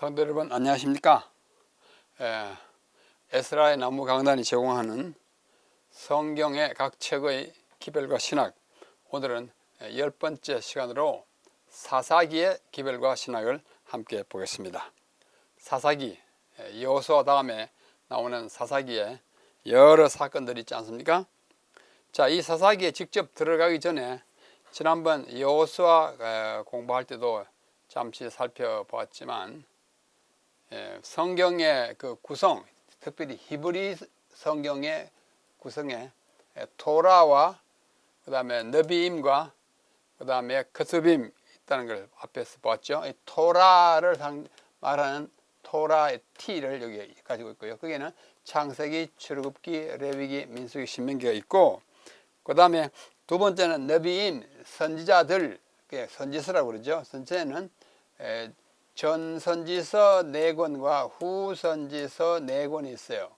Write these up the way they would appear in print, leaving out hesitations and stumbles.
성도 여러분 안녕하십니까? 에스라의 나무 강단이 제공하는 성경의 각 책의 기별과 신학, 오늘은 10번째 시간으로 사사기의 기별과 신학을 함께 보겠습니다. 사사기, 여호수아 다음에 나오는 사사기에 여러 사건들이 있지 않습니까? 자, 이 사사기에 직접 들어가기 전에 지난번 여호수아 공부할 때도 잠시 살펴보았지만 성경의 그 구성, 특별히 히브리 성경의 구성에 토라와 그 다음에 너비임과 그 다음에 크스빔 있다는 걸 앞에서 보았죠. 이 토라를 말하는 토라의 T를 여기 가지고 있고요. 거기에는 창세기, 출애굽기, 레위기, 민수기, 신명기가 있고, 그 다음에 두 번째는 너비임, 선지자들, 선지서라고 그러죠. 선지서는 전선지서 4권과 후선지서 4권이 있어요.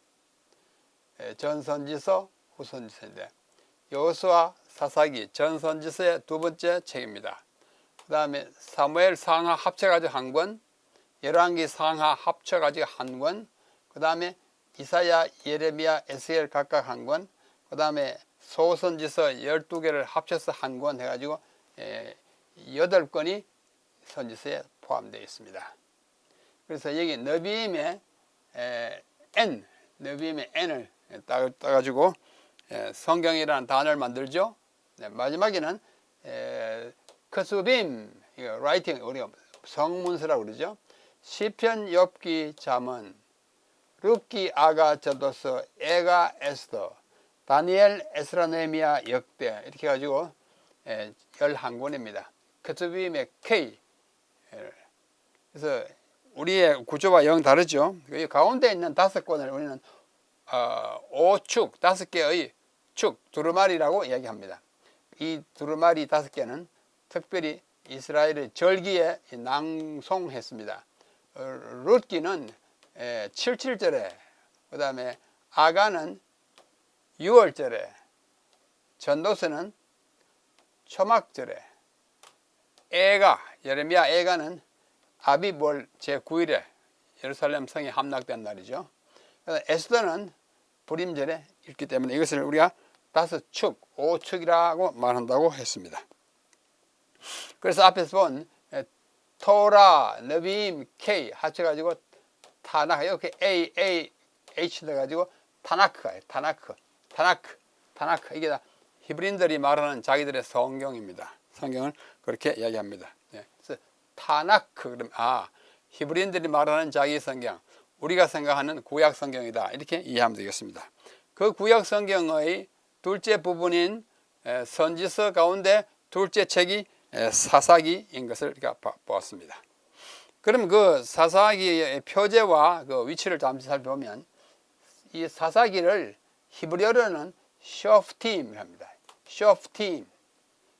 전선지서, 후선지서인데 여호수아, 사사기, 전선지서의 두 번째 책입니다. 그 다음에 사무엘 상하 합쳐가지고 한 권, 열왕기 상하 합쳐가지고 한 권, 그 다음에 이사야, 예레미야, 에스겔 각각 한 권, 그 다음에 소선지서 12개를 합쳐서 한 권 해가지고 8권이 선지서에 포함되어 있습니다. 그래서 여기 너비임의 N, 너비임의 N을 따가지고 성경이라는 단어를 만들죠. 마지막에는 크스빔, 라이팅, 우리가 성문서라고 그러죠. 시편, 욥기, 잠언, 룻기, 아가, 저도서, 에가, 에스더, 다니엘, 에스라, 느헤미야, 역대 이렇게 해가지고 11권입니다. 크스빔의 K. 그래서 우리의 구조와 영 다르죠. 이 가운데 있는 5권을 우리는 5축, 5개의 축, 두루마리라고 이야기합니다. 이 두루마리 5개는 특별히 이스라엘의 절기에 낭송했습니다. 룻기는 77절에, 그 다음에 아가는 6월절에, 전도서는 초막절에, 예레미야 에가는 아비볼 제9일에 예루살렘 성이 함락된 날이죠. 에스더는 불임절에 읽기 때문에 이것을 우리가 5축, 5축이라고 말한다고 했습니다. 그래서 앞에서 본 토라, 너비임, K 합쳐가지고 타나크, 이렇게 A, H 넣어가지고 타나크가 타나크. 이게 다 히브리인들이 말하는 자기들의 성경입니다. 성경을 그렇게 이야기합니다. 그래서 타나크, 그러면 히브리인들이 말하는 자기 성경, 우리가 생각하는 구약 성경이다, 이렇게 이해하면 되겠습니다. 그 구약 성경의 둘째 부분인 선지서 가운데 둘째 책이 사사기인 것을 우리가 보았습니다. 그럼 그 사사기의 표제와 그 위치를 잠시 살펴보면, 이 사사기를 히브리어로는 쇼프팀이라고 합니다.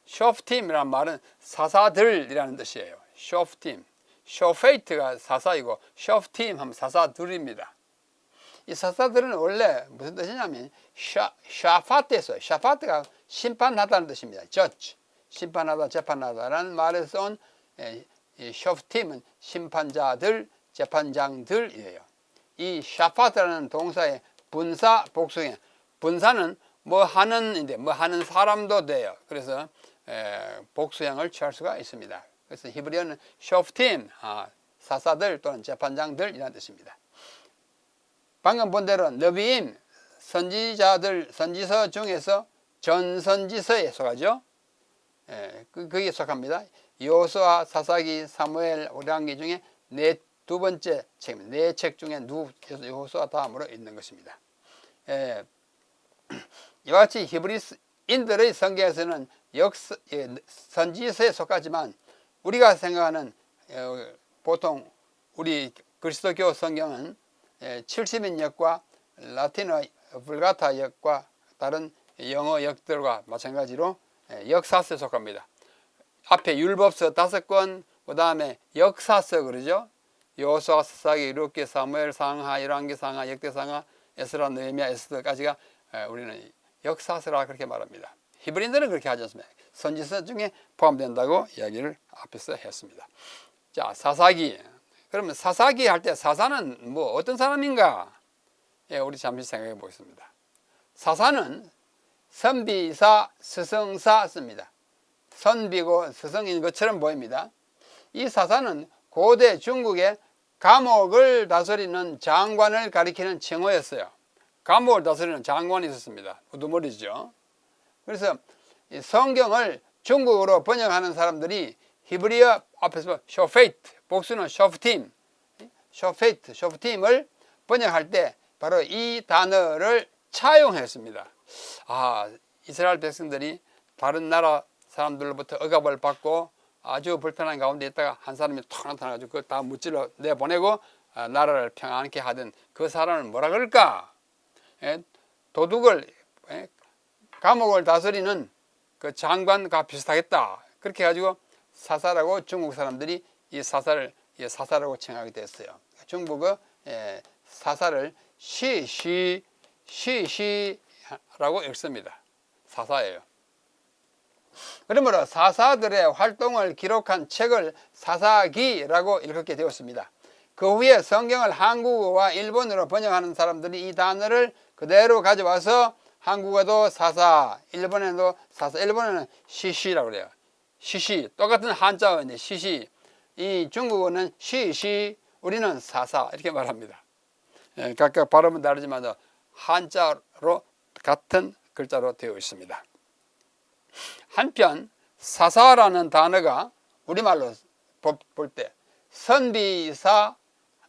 쇼프팀이라는 말은 사사들이라는 뜻이에요. 쇼프팀, 쇼페이트가 사사이고 쇼프팀 하면 사사들입니다. 이 사사들은 원래 무슨 뜻이냐면 샤파트에서, 샤파트가 심판하다는 뜻입니다. judge, 심판하다, 재판하다라는 말에서 온 쇼프팀은 심판자들, 재판장들이에요. 이 샤파트라는 동사의 분사, 복수형, 분사는 뭐 하는 사람도 돼요. 그래서 복수형을 취할 수가 있습니다. 그래서 히브리어는 쇼프팀, 사사들 또는 재판장들이라는 뜻입니다. 방금 본 대로 너비임, 선지자들, 선지서 중에서 전선지서에 속하죠. 거기에 속합니다. 여호수아, 사사기, 사무엘, 열왕기 중에 두 번째 책입니다. 4책 중에 여호수아 다음으로 있는 것입니다. 이와 같이 히브리인들의 성경에서는 선지서에 속하지만, 우리가 생각하는 보통 우리 그리스도교 성경은 70인역과 라틴어 불가타 역과 다른 영어 역들과 마찬가지로 역사서에 속합니다. 앞에 율법서 5권, 그 다음에 역사서 그러죠. 여호수아, 사사기, 룻기, 사무엘, 상하, 열왕기 상하, 역대 상하, 에스라, 느헤미야, 에스더까지가 우리는 역사서라 그렇게 말합니다. 히브리인들은 그렇게 하지 않습니다. 선지서 중에 포함된다고 이야기를 앞에서 했습니다. 자, 사사기, 그러면 사사기 할 때 사사는 뭐 어떤 사람인가? 예, 우리 잠시 생각해 보겠습니다. 사사는 선비사, 스승사 씁니다. 선비고 스승인 것처럼 보입니다. 이 사사는 고대 중국의 감옥을 다스리는 장관을 가리키는称호였어요. 감옥을 다스리는 장관이 있었습니다. 우두머리죠. 그래서 이 성경을 중국어로 번역하는 사람들이 히브리어 앞에서 쇼페이트, 복수는 쇼프팀, 쇼프팀을 번역할 때 바로 이 단어를 차용했습니다. 이스라엘 백성들이 다른 나라 사람들로부터 억압을 받고 아주 불편한 가운데 있다가 한 사람이 탁 나타나가지고 그걸 다 무찔러 내보내고 나라를 평안케 하던 그 사람을 뭐라 그럴까? 도둑을, 감옥을 다스리는 그 장관과 비슷하겠다. 그렇게 해가지고 사사라고 중국 사람들이 이 사사라고稱하게 됐어요. 중국어 사사를 시시라고 읽습니다. 사사예요. 그러므로 사사들의 활동을 기록한 책을 사사기라고 읽게 되었습니다. 그 후에 성경을 한국어와 일본어로 번역하는 사람들이 이 단어를 그대로 가져와서 한국어도 사사, 일본에도 사사, 일본어는 시시라고 그래요. 시시, 똑같은 한자어인데 시시. 이 중국어는 시시, 우리는 사사 이렇게 말합니다. 각각 발음은 다르지만 한자로 같은 글자로 되어 있습니다. 한편 사사라는 단어가 우리말로 볼 때 선비사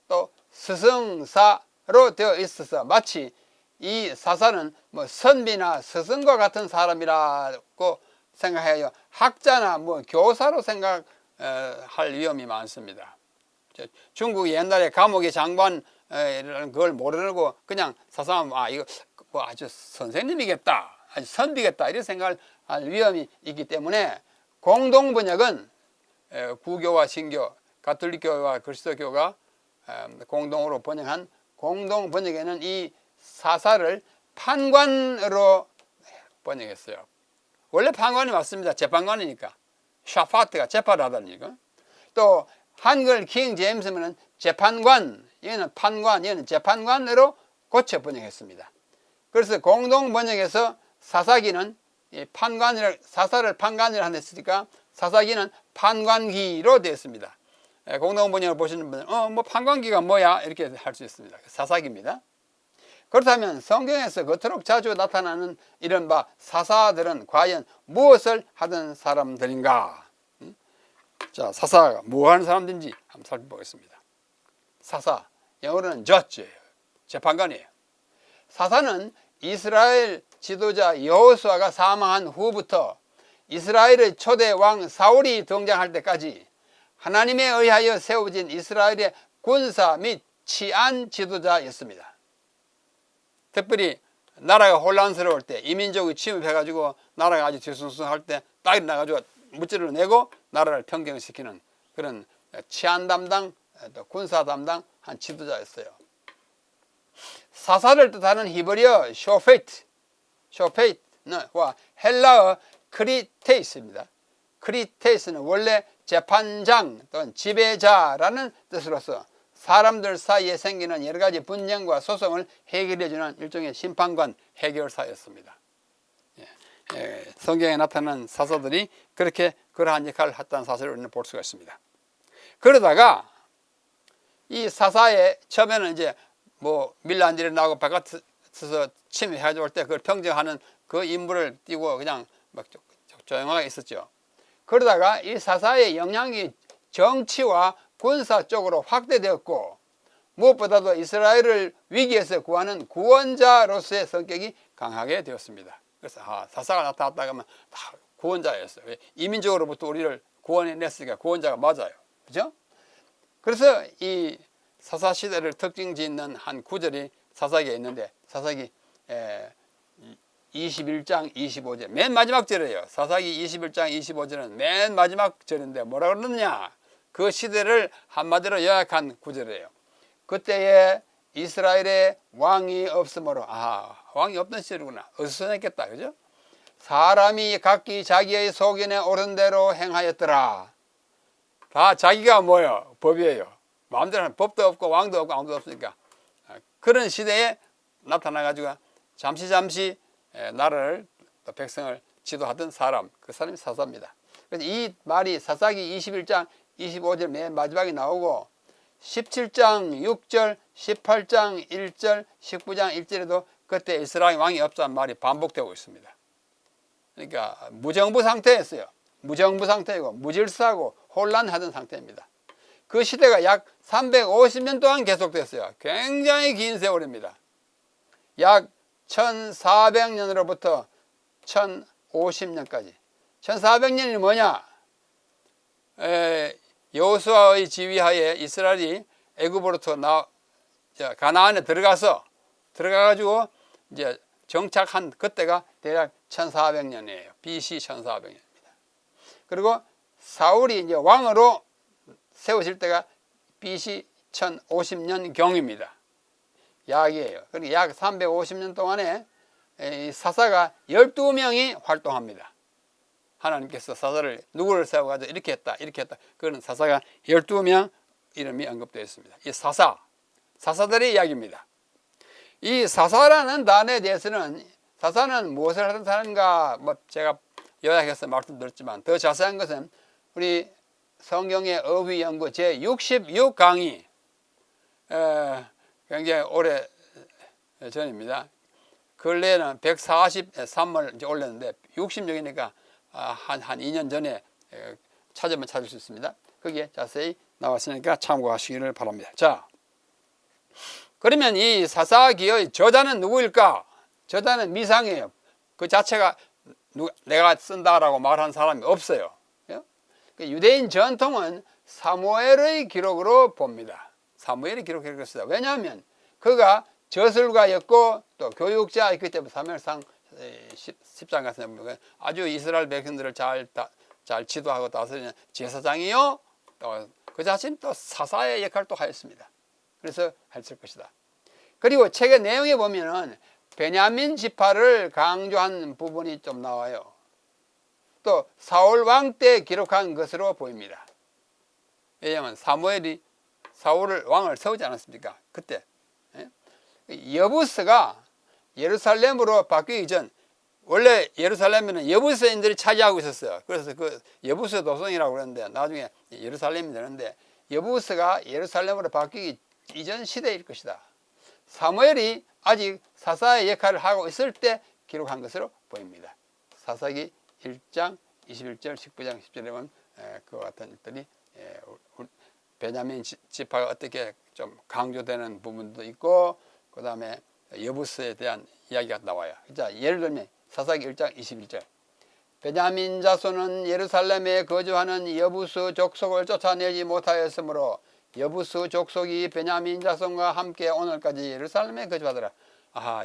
또 스승사로 되어 있어서 마치 이 사사는 뭐 선비나 스승과 같은 사람이라고 생각해요. 학자나 뭐 교사로 생각할 위험이 많습니다. 중국 옛날에 감옥의 장관이라는 그걸 모르고 그냥 사사하면 이거 뭐 아주 선생님이겠다, 아주 선비겠다 이런 생각을 할 위험이 있기 때문에 공동 번역은 구교와 신교, 가톨릭교와 그리스도교가 공동으로 번역한 공동 번역에는 이 사사를 판관으로 번역했어요. 원래 판관이 맞습니다. 재판관이니까. 샤파트가 재판을 하다니까. 또 한글 킹 제임스는 재판관, 얘는 판관, 얘는 재판관으로 고쳐 번역했습니다. 그래서 공동 번역에서 사사기는 사사를 판관이라 했으니까 사사기는 판관기로 되었습니다. 공동 번역을 보시는 분들은 뭐 판관기가 뭐야 이렇게 할 수 있습니다. 사사기입니다. 그렇다면 성경에서 그토록 자주 나타나는 이른바 사사들은 과연 무엇을 하던 사람들인가? 자, 사사가 뭐 하는 사람들인지 한번 살펴보겠습니다. 사사, 영어로는 judge예요. 재판관이에요. 사사는 이스라엘 지도자 여호수아가 사망한 후부터 이스라엘의 초대 왕 사울이 등장할 때까지 하나님에 의하여 세워진 이스라엘의 군사 및 치안 지도자였습니다. 특별히 나라가 혼란스러울 때 이민족이 침입해가지고 나라가 아주 뒤숭숭할 때 딱 일어나가지고 무찌를 내고 나라를 평정시키는 그런 치안 담당, 또 군사 담당 한 지도자였어요. 사사를 뜻하는 히브리어 쇼페이트와 헬라어 크리테이스입니다. 크리테이스는 원래 재판장 또는 지배자라는 뜻으로서 사람들 사이에 생기는 여러 가지 분쟁과 소송을 해결해주는 일종의 심판관 해결사였습니다. 성경에 나타난 사사들이 그렇게 그러한 역할을 했다는 사실을 우리는 볼 수가 있습니다. 그러다가 이 사사의 처음에는 이제 뭐 밀란일이 나고 바깥에서 침입해 올 때 그걸 평정하는 그 임무를 띄고 그냥 막 조용하게 있었죠. 그러다가 이 사사의 영향이 정치와 군사 쪽으로 확대되었고 무엇보다도 이스라엘을 위기에서 구하는 구원자로서의 성격이 강하게 되었습니다. 그래서 사사가 나타났다 하면 다 구원자였어요. 이민족으로부터 우리를 구원해냈으니까 구원자가 맞아요. 그죠? 그래서 이 사사 시대를 특징 짓는 한 구절이 사사기에 있는데 사사기 21장 25절 맨 마지막 절이에요. 사사기 21장 25절은 맨 마지막 절인데 뭐라 그러느냐? 그 시대를 한마디로 요약한 구절이에요. 그때에 이스라엘에 왕이 없으므로 왕이 없던 시절이구나. 어수선했겠다. 그죠? 사람이 각기 자기의 소견에 옳은 대로 행하였더라. 다 자기가 뭐예요? 법이에요. 마음대로 하는 법도 없고 왕도 없고 아무도 없으니까 그런 시대에 나타나가지고 잠시 나라를 또 백성을 지도하던 사람, 그 사람이 사사입니다. 그래서 이 말이 사사기 21장 25절 맨 마지막에 나오고 17장 6절, 18장 1절, 19장 1절에도 그때 이스라엘 왕이 없다는 말이 반복되고 있습니다. 그러니까 무정부 상태였어요. 무정부 상태이고 무질서하고 혼란하던 상태입니다. 그 시대가 약 350년 동안 계속됐어요. 굉장히 긴 세월입니다. 약 1400년으로부터 1050년까지. 1400년이 뭐냐? 여호수아의 지휘하에 이스라엘이 애굽으로부터 가나안에 들어가가지고 이제 정착한 그때가 대략 1400년이에요. BC 1400년입니다. 그리고 사울이 이제 왕으로 세워질 때가 BC 1050년 경입니다. 약이에요. 그러니까 약 350년 동안에 사사가 12명이 활동합니다. 하나님께서 사사를 누구를 세워가지고 이렇게 했다. 그런 사사가 12명 이름이 언급되어 있습니다. 이 사사들의 이야기입니다. 이 사사라는 단어에 대해서는 사사는 무엇을 하던 사람인가 제가 요약해서 말씀드렸지만 더 자세한 것은 우리 성경의 어휘 연구 제66강의 굉장히 오래 전입니다. 근래에는 143을 이제 올렸는데 66이니까 한 2년 전에 찾으면 찾을 수 있습니다. 거기에 자세히 나왔으니까 참고하시기를 바랍니다. 자, 그러면 이 사사기의 저자는 누구일까? 저자는 미상이에요. 그 자체가 내가 쓴다라고 말한 사람이 없어요. 유대인 전통은 사무엘의 기록으로 봅니다. 사무엘이 기록했습니다. 왜냐하면 그가 저술가였고 또 교육자였기 때문에 사무엘상 10장 같은 데 보면 아주 이스라엘 백성들을 잘 지도하고 다스리는 제사장이요. 또 그 자신 또 사사의 역할도 하였습니다. 그래서 했을 것이다. 그리고 책의 내용에 보면은 베냐민 지파를 강조한 부분이 좀 나와요. 또 사울 왕 때 기록한 것으로 보입니다. 왜냐하면 사무엘이 사울을 왕을 세우지 않았습니까? 그때 여부스가 예루살렘으로 바뀌기 전 원래 예루살렘에는 여부스인들이 차지하고 있었어요. 그래서 그 여부스 도성이라고 그러는데 나중에 예루살렘이 되는데 여부스가 예루살렘으로 바뀌기 이전 시대일 것이다. 사무엘이 아직 사사의 역할을 하고 있을 때 기록한 것으로 보입니다. 사사기 1장 21절 19장 10절에 보면 그와 같은 일들이 베냐민 지파가 어떻게 좀 강조되는 부분도 있고 그 다음에 여부스에 대한 이야기가 나와요. 자, 예를 들면 사사기 1장 21절 베냐민 자손은 예루살렘에 거주하는 여부스 족속을 쫓아내지 못하였으므로 여부스 족속이 베냐민 자손과 함께 오늘까지 예루살렘에 거주하더라.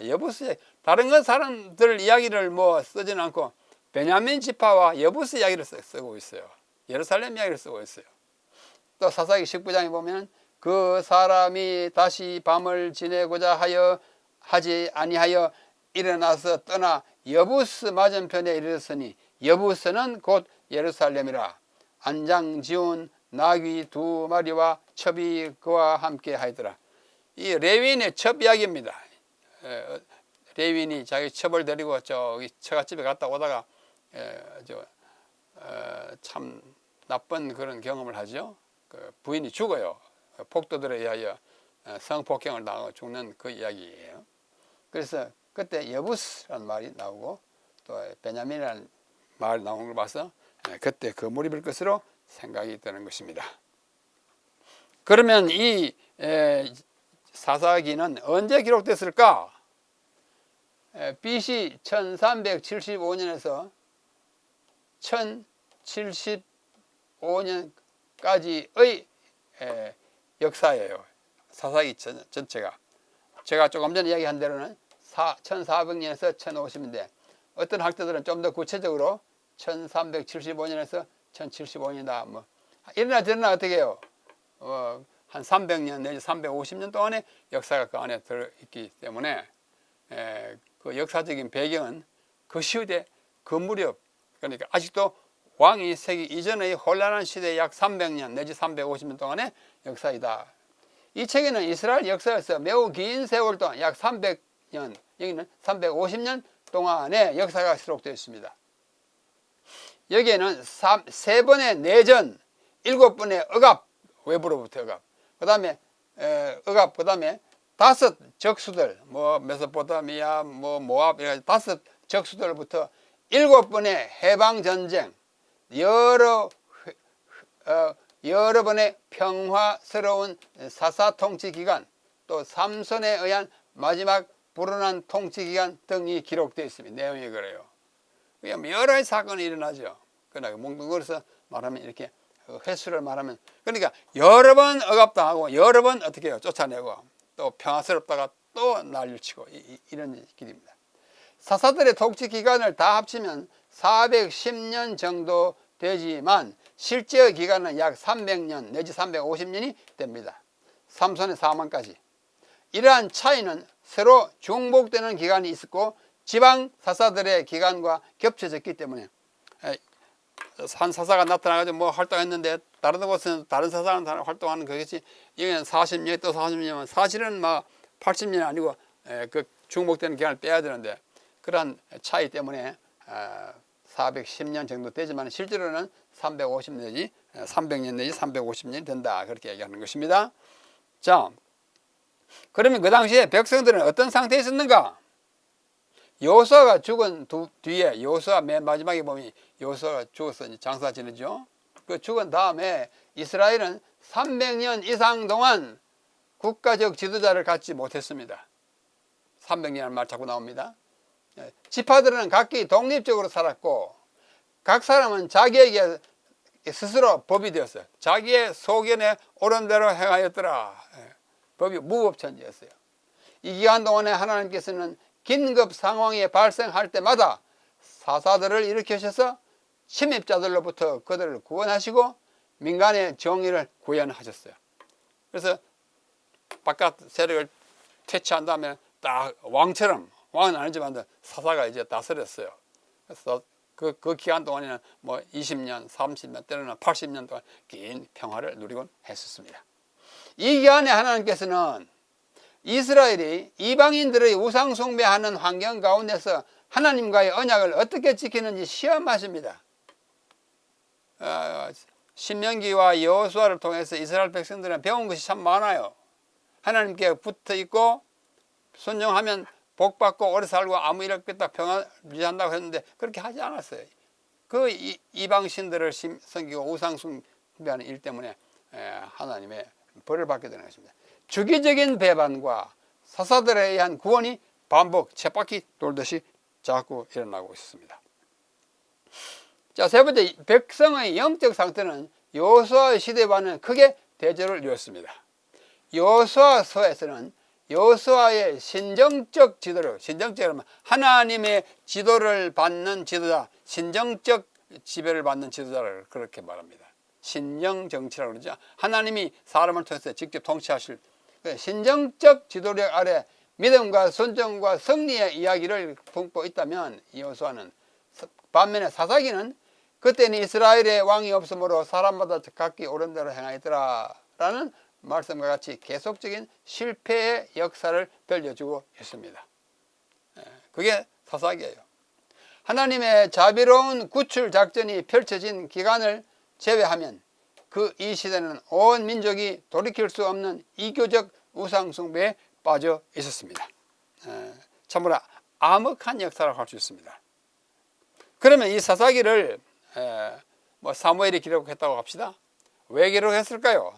여부스 다른 건 사람들 이야기를 쓰지는 않고 베냐민 지파와 여부스 이야기를 쓰고 있어요. 예루살렘 이야기를 쓰고 있어요. 또 사사기 19장에 보면 그 사람이 다시 밤을 지내고자 하지 아니하여 일어나서 떠나 여부스 맞은편에 이르렀으니 여부스는 곧 예루살렘이라. 안장 지운 나귀 2마리와 첩이 그와 함께 하였더라. 이 레위인의 첩 이야기입니다. 레위인이 자기 첩을 데리고 저기 처갓집에 갔다 오다가 참 나쁜 그런 경험을 하죠. 그 부인이 죽어요. 폭도들에 의하여 성폭행을 당하고 죽는 그 이야기예요. 그래서 그때 여부스라는 말이 나오고 또 베냐민이라는 말이 나오는 걸 봐서 그때 그 무리일 것으로 생각이 드는 것입니다. 그러면 이 사사기는 언제 기록됐을까? BC 1375년에서 1075년까지의 역사예요. 사사기 전체가. 제가 조금 전에 이야기한 대로는 1400년에서 1050년대. 어떤 학자들은 좀 더 구체적으로 1375년에서 1075년이다. 이러나 저러나 어떻게 해요? 한 300년 내지 350년 동안의 역사가 그 안에 들어있기 때문에 그 역사적인 배경은 그 시대 그 무렵, 그러니까 아직도 왕이 세기 이전의 혼란한 시대 약 300년 내지 350년 동안의 역사이다. 이 책에는 이스라엘 역사에서 매우 긴 세월 동안 약 300년, 여기는 350년 동안의 역사가 기록되어 있습니다. 여기에는 3번의 내전, 7번의 억압, 외부로부터 억압, 그 다음에 억압, 그 다음에 5 적수들, 뭐 메소포타미아, 뭐 모압, 이런 5 적수들부터 7번의 해방전쟁, 여러 번의 평화스러운 사사통치기간, 또 삼손에 의한 마지막 불운한 통치기간 등이 기록되어 있습니다. 내용이 그래요. 여러 가지 사건이 일어나죠. 그러나 뭉뚱그려서 말하면 이렇게 횟수를 말하면, 그러니까 여러 번 억압당하고 여러 번 어떻게 해요? 쫓아내고 또 평화스럽다가 또 난리치고 이런 길입니다. 사사들의 통치 기간을 다 합치면 410년 정도 되지만 실제 기간은 약 300년 내지 350년이 됩니다. 삼손의 사망까지. 이러한 차이는 서로 중복되는 기간이 있었고 지방 사사들의 기간과 겹쳐졌기 때문에 한 사사가 나타나가지고 뭐 활동했는데 다른 곳은 다른 사사가 활동하는 거겠지. 이건 40년 또 40년이면 사실은 막 80년이 아니고 그 중복되는 기간을 빼야 되는데 그러한 차이 때문에 410년 정도 되지만 실제로는 350 내지 300년 내지 350년이 된다, 그렇게 얘기하는 것입니다. 자, 그러면 그 당시에 백성들은 어떤 상태에 있었는가? 여호수아가 죽은 뒤에, 여호수아 맨 마지막에 보면 여호수아가 죽어서 이제 장사 지내죠. 그 죽은 다음에 이스라엘은 300년 이상 동안 국가적 지도자를 갖지 못했습니다. 300년이라는 말 자꾸 나옵니다. 지파들은 각기 독립적으로 살았고 각 사람은 자기에게 스스로 법이 되었어요. 자기의 소견에 옳은 대로 행하였더라. 법이 무법천지였어요. 이 기간 동안에 하나님께서는 긴급 상황이 발생할 때마다 사사들을 일으키셔서 침입자들로부터 그들을 구원하시고 민간의 정의를 구현하셨어요. 그래서 바깥 세력을 퇴치한 다음에 딱 왕처럼, 왕은 아니지만 사사가 이제 다스렸어요. 그래서 그 기간 동안에는 뭐 20년, 30년, 때로는 80년 동안 긴 평화를 누리곤 했었습니다. 이 기간에 하나님께서는 이스라엘이 이방인들의 우상 숭배하는 환경 가운데서 하나님과의 언약을 어떻게 지키는지 시험하십니다. 신명기와 여호수아를 통해서 이스라엘 백성들은 배운 것이 참 많아요. 하나님께 붙어 있고 순종하면 복 받고 오래 살고 아무 일 없겠다, 평안 유지한다고 했는데 그렇게 하지 않았어요. 그 이방 신들을 섬기고 우상 숭배하는 일 때문에 하나님의 벌을 받게 되는 것입니다. 주기적인 배반과 사사들에 의한 구원이 반복, 쳇바퀴 돌듯이 자꾸 일어나고 있습니다. 자, 세 번째, 백성의 영적 상태는 여호수아의 시대와는 크게 대조를 이뤘습니다. 여호수아서에서는 여호수아의 신정적 지도를, 신정적이라면 하나님의 지도를 받는 지도자, 신정적 지배를 받는 지도자를 그렇게 말합니다. 신정정치라고 그러죠. 하나님이 사람을 통해서 직접 통치하실 신정적 지도력 아래 믿음과 순종과 승리의 이야기를 품고 있다면 여호수아는, 반면에 사사기는 그때는 이스라엘의 왕이 없으므로 사람마다 각기 옳은 대로 행하였더라 라는 말씀과 같이 계속적인 실패의 역사를 들려주고 있습니다. 그게 사사기예요. 하나님의 자비로운 구출 작전이 펼쳐진 기간을 제외하면 이 시대는 온 민족이 돌이킬 수 없는 이교적 우상 숭배에 빠져 있었습니다. 참으로 암흑한 역사라고 할 수 있습니다. 그러면 이 사사기를 뭐 사무엘이 기록했다고 합시다. 왜 기록했을까요?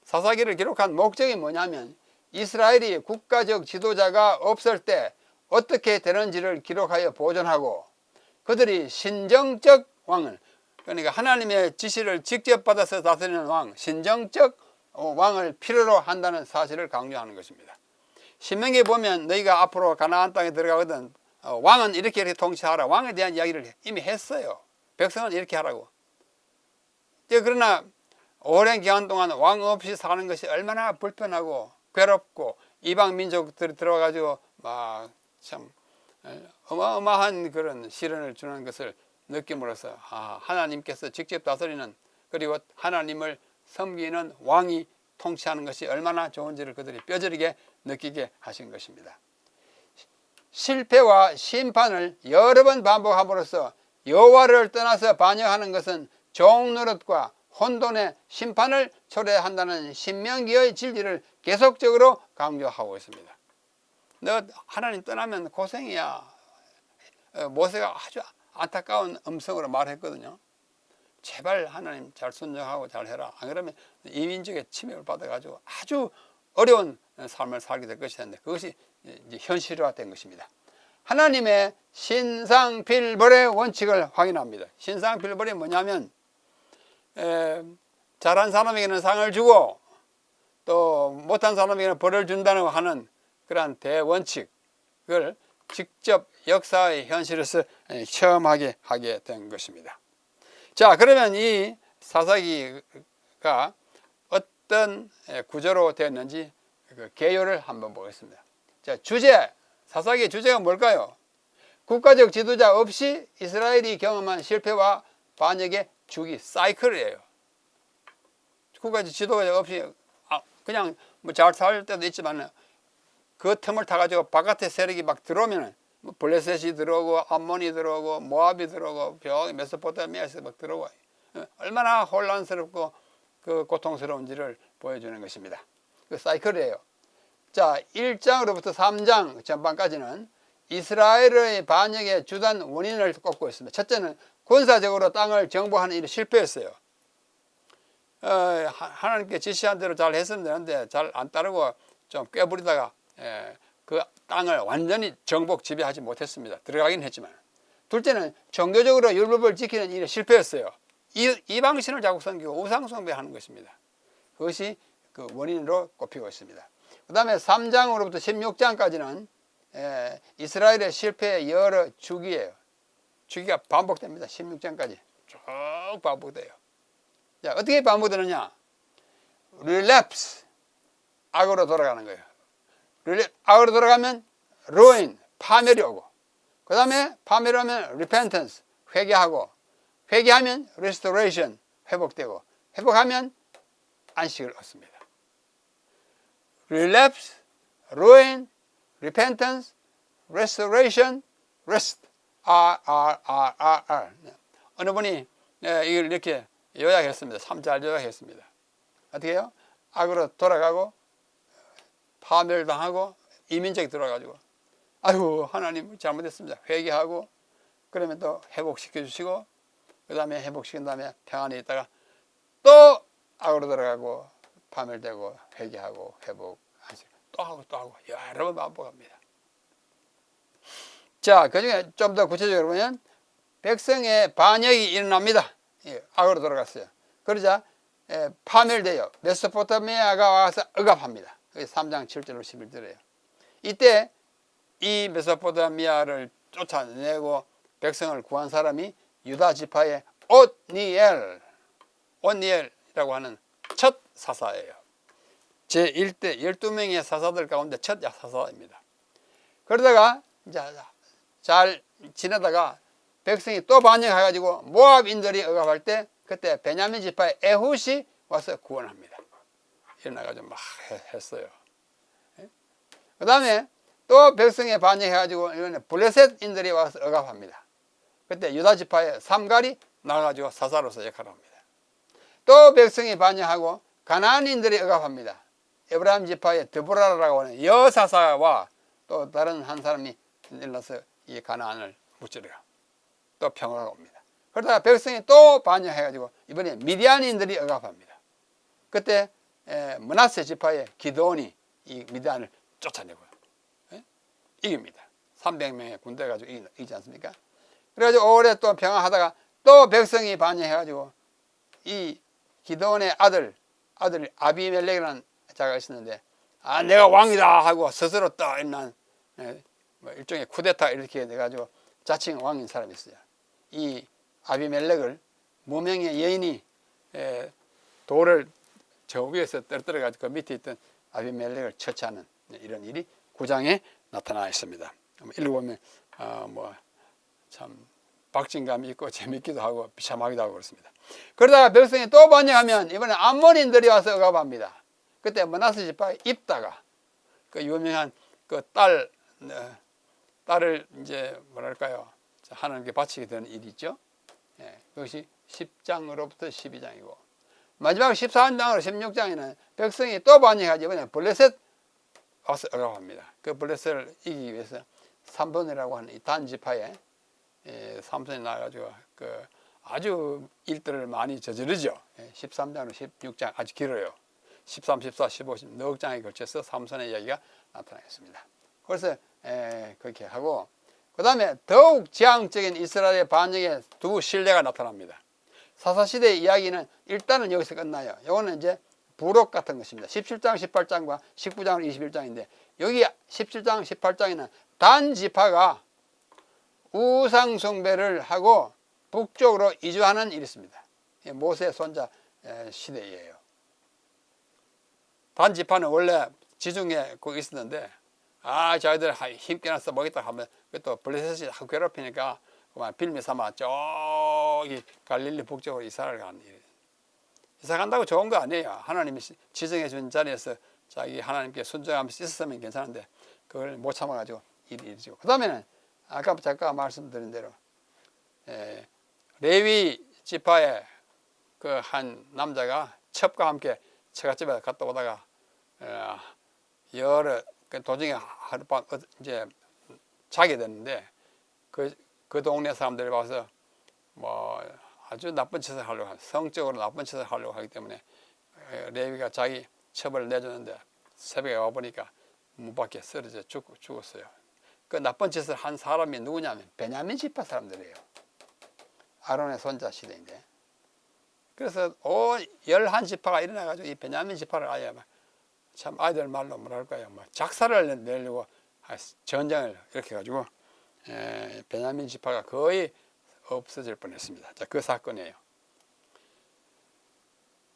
사사기를 기록한 목적이 뭐냐면 이스라엘이 국가적 지도자가 없을 때 어떻게 되는지를 기록하여 보존하고 그들이 신정적 왕을, 그러니까 하나님의 지시를 직접 받아서 다스리는 왕, 신정적 왕을 필요로 한다는 사실을 강조하는 것입니다. 신명기에 보면 너희가 앞으로 가나안 땅에 들어가거든 왕은 이렇게 통치하라, 왕에 대한 이야기를 이미 했어요. 백성은 이렇게 하라고. 그러나 오랜 기간 동안 왕 없이 사는 것이 얼마나 불편하고 괴롭고 이방 민족들이 들어와가지고 막 참 어마어마한 그런 시련을 주는 것을 느낌으로써 하나님께서 직접 다스리는, 그리고 하나님을 섬기는 왕이 통치하는 것이 얼마나 좋은지를 그들이 뼈저리게 느끼게 하신 것입니다. 실패와 심판을 여러 번 반복함으로써 여호와를 떠나서 반역하는 것은 종노릇과 혼돈의 심판을 초래한다는 신명기의 진리를 계속적으로 강조하고 있습니다. 너 하나님 떠나면 고생이야. 모세가 아주 안타까운 음성으로 말했거든요. 제발 하나님 잘 순종하고 잘 해라. 안 그러면 이민족의 침입을 받아가지고 아주 어려운 삶을 살게 될 것이었는데 그것이 이제 현실화된 것입니다. 하나님의 신상필벌의 원칙을 확인합니다. 신상필벌이 뭐냐면 잘한 사람에게는 상을 주고 또 못한 사람에게는 벌을 준다고 하는 그러한 대원칙을 직접 역사의 현실에서 체험하게 하게 된 것입니다. 자, 그러면 이 사사기가 어떤 구조로 되었는지 그 개요를 한번 보겠습니다. 자, 사사기의 주제가 뭘까요? 국가적 지도자 없이 이스라엘이 경험한 실패와 반역의 주기 사이클이에요. 국가적 지도자 없이 그냥 뭐 잘 살 때도 있지만 그 틈을 타가지고 바깥의 세력이 막 들어오면 블레셋이 들어오고 암몬이 들어오고 모압이 들어오고 메소포타미아에서 막 들어오고 얼마나 혼란스럽고 그 고통스러운지를 보여주는 것입니다. 그 사이클이에요. 자, 1장으로부터 3장 전반까지는 이스라엘의 반역의 주단 원인을 꼽고 있습니다. 첫째는 군사적으로 땅을 정복하는 일이 실패했어요. 하나님께 지시한 대로 잘 했으면 되는데 잘 안 따르고 좀 꾀부리다가 그 땅을 완전히 정복 지배하지 못했습니다. 들어가긴 했지만. 둘째는 종교적으로 율법을 지키는 일에 실패했어요. 이방신을 자꾸 섬기고 우상숭배하는 것입니다. 그것이 그 원인으로 꼽히고 있습니다. 그 다음에 3장으로부터 16장까지는 이스라엘의 실패의 여러 주기예요. 주기가 반복됩니다. 16장까지 쭉 반복돼요. 자, 어떻게 반복되느냐? relapse, 악으로 돌아가는 거예요. 악으로 돌아가면 ruin, 파멸이 오고, 그 다음에 파멸이 오면 repentance, 회개하고, 회개하면 restoration, 회복되고, 회복하면 안식을 얻습니다. relapse, ruin, repentance, restoration, rest. R. 어느 분이 이걸 이렇게 요약했습니다. 참 잘 요약했습니다. 어떻게 해요? 악으로 돌아가고 파멸당하고 이민족이 들어와가지고 아이고 하나님 잘못했습니다. 회개하고 그러면 또 회복시켜 주시고 그 다음에 회복시킨 다음에 평안에 있다가 또 악으로 들어가고 파멸되고 회개하고 회복 또 하고 여러 번 반복합니다. 자, 그 중에 좀 더 구체적으로 보면 백성의 반역이 일어납니다. 악으로 돌아갔어요. 그러자 파멸돼요. 메소포타미아가 와서 억압합니다. 3장 7절로 11절이에요. 이때 이 메소포타미아를 쫓아내고 백성을 구한 사람이 유다 지파의 온니엘이라고 하는 첫 사사예요. 제1대 12명의 사사들 가운데 첫 사사입니다. 그러다가 이제 잘 지내다가 백성이 또 반역해가지고 모압인들이 억압할 때 그때 베냐민 지파의 에훗이 와서 구원합니다. 일어나가지고 막 했어요. 그 다음에 또 백성이 반역해가지고 이번에 블레셋인들이 와서 억압합니다. 그때 유다 지파의 삼갈이 나가가지고 사사로서 역할을 합니다. 또 백성이 반역하고 가나안인들이 억압합니다. 에브라임 지파의 드보라라고 하는 여사사와 또 다른 한 사람이 일어나서 이 가나안을 무찌르고 또 평화가 옵니다. 그러다가 백성이 또 반역해가지고 이번에 미디안인들이 억압합니다. 그때 므낫세 지파의 기드온이 이 미디안을 쫓아내고요. 이깁니다. 300명의 군대 가지고 이기지 않습니까? 그래가지고 오래 또 평화하다가 또 백성이 반역해가지고 이 기드온의 아들 아비멜렉이라는 자가 있었는데 내가 왕이다 하고 스스로 또 일어난 일종의 쿠데타 이렇게 돼가지고 자칭 왕인 사람이 있어요. 이 아비멜렉을 무명의 여인이 돌을 저 위에서 떨어뜨려가지고 그 밑에 있던 아비멜렉을 처치하는 이런 일이 9장에 나타나 있습니다. 읽어보면 참 박진감이 있고 재밌기도 하고 비참하기도 하고 그렇습니다. 그러다가 백성이 또 반역하면 이번에 암몬인들이 와서 억압합니다. 그때 므낫세 지파 입다가 그 유명한 그 딸을 이제 뭐랄까요, 하나님께 바치게 되는 일이 있죠. 예, 그것이 10장으로부터 12장이고 마지막 13장으로 16장에는 백성이 또 반역하지. 그냥 블레셋 와서 억압합니다. 그 블레셋을 이기기 위해서 삼손이라고 하는 이 단지파에 삼손이 나와가지고 그 아주 일들을 많이 저지르죠. 13장으로 16장 아주 길어요. 13, 14, 15, 16 넉 장에 걸쳐서 삼손의 이야기가 나타나겠습니다. 그래서 그렇게 하고 그 다음에 더욱 지향적인 이스라엘의 반역의 두 신뢰가 나타납니다. 사사시대의 이야기는 일단은 여기서 끝나요. 이거는 이제 부록 같은 것입니다. 17장, 18장과 19장, 21장인데 여기 17장, 18장에는 단 지파가 우상 숭배를 하고 북쪽으로 이주하는 일이 있습니다. 모세 손자 시대예요. 단 지파는 원래 지중해 거기 있었는데 자기들 힘께 나서 먹겠다 하면 또 블레셋이 괴롭히니까 그만 빌미 삼아 저기 갈릴리 북쪽으로 이사를 가는 일이에요. 이사 간다고 좋은 거 아니에요. 하나님이 지정해 준 자리에서 자기 하나님께 순종하면서 있었으면 괜찮은데 그걸 못 참아가지고 일이죠. 그 다음에는 아까 잠깐 말씀드린 대로 레위 지파의 그 한 남자가 첩과 함께 처갓집에 갔다 오다가 여러 도중에 하룻밤 이제 자게 됐는데 그 동네 사람들이 와서 뭐 아주 나쁜 짓을 하려고 성적으로 나쁜 짓을 하려고 하기 때문에 레위가 자기 첩을 내줬는데 새벽에 와보니까 문 밖에 쓰러져 죽었어요. 그 나쁜 짓을 한 사람이 누구냐면 베냐민 지파 사람들이에요. 아론의 손자 시대인데. 그래서 11지파가 일어나가지고 이 베냐민 지파를 아예 참 아이들 말로 뭐랄까요, 작사를 내려고 전쟁을 이렇게 해가지고 베냐민 지파가 거의 없어질 뻔했습니다. 자, 그 사건이에요.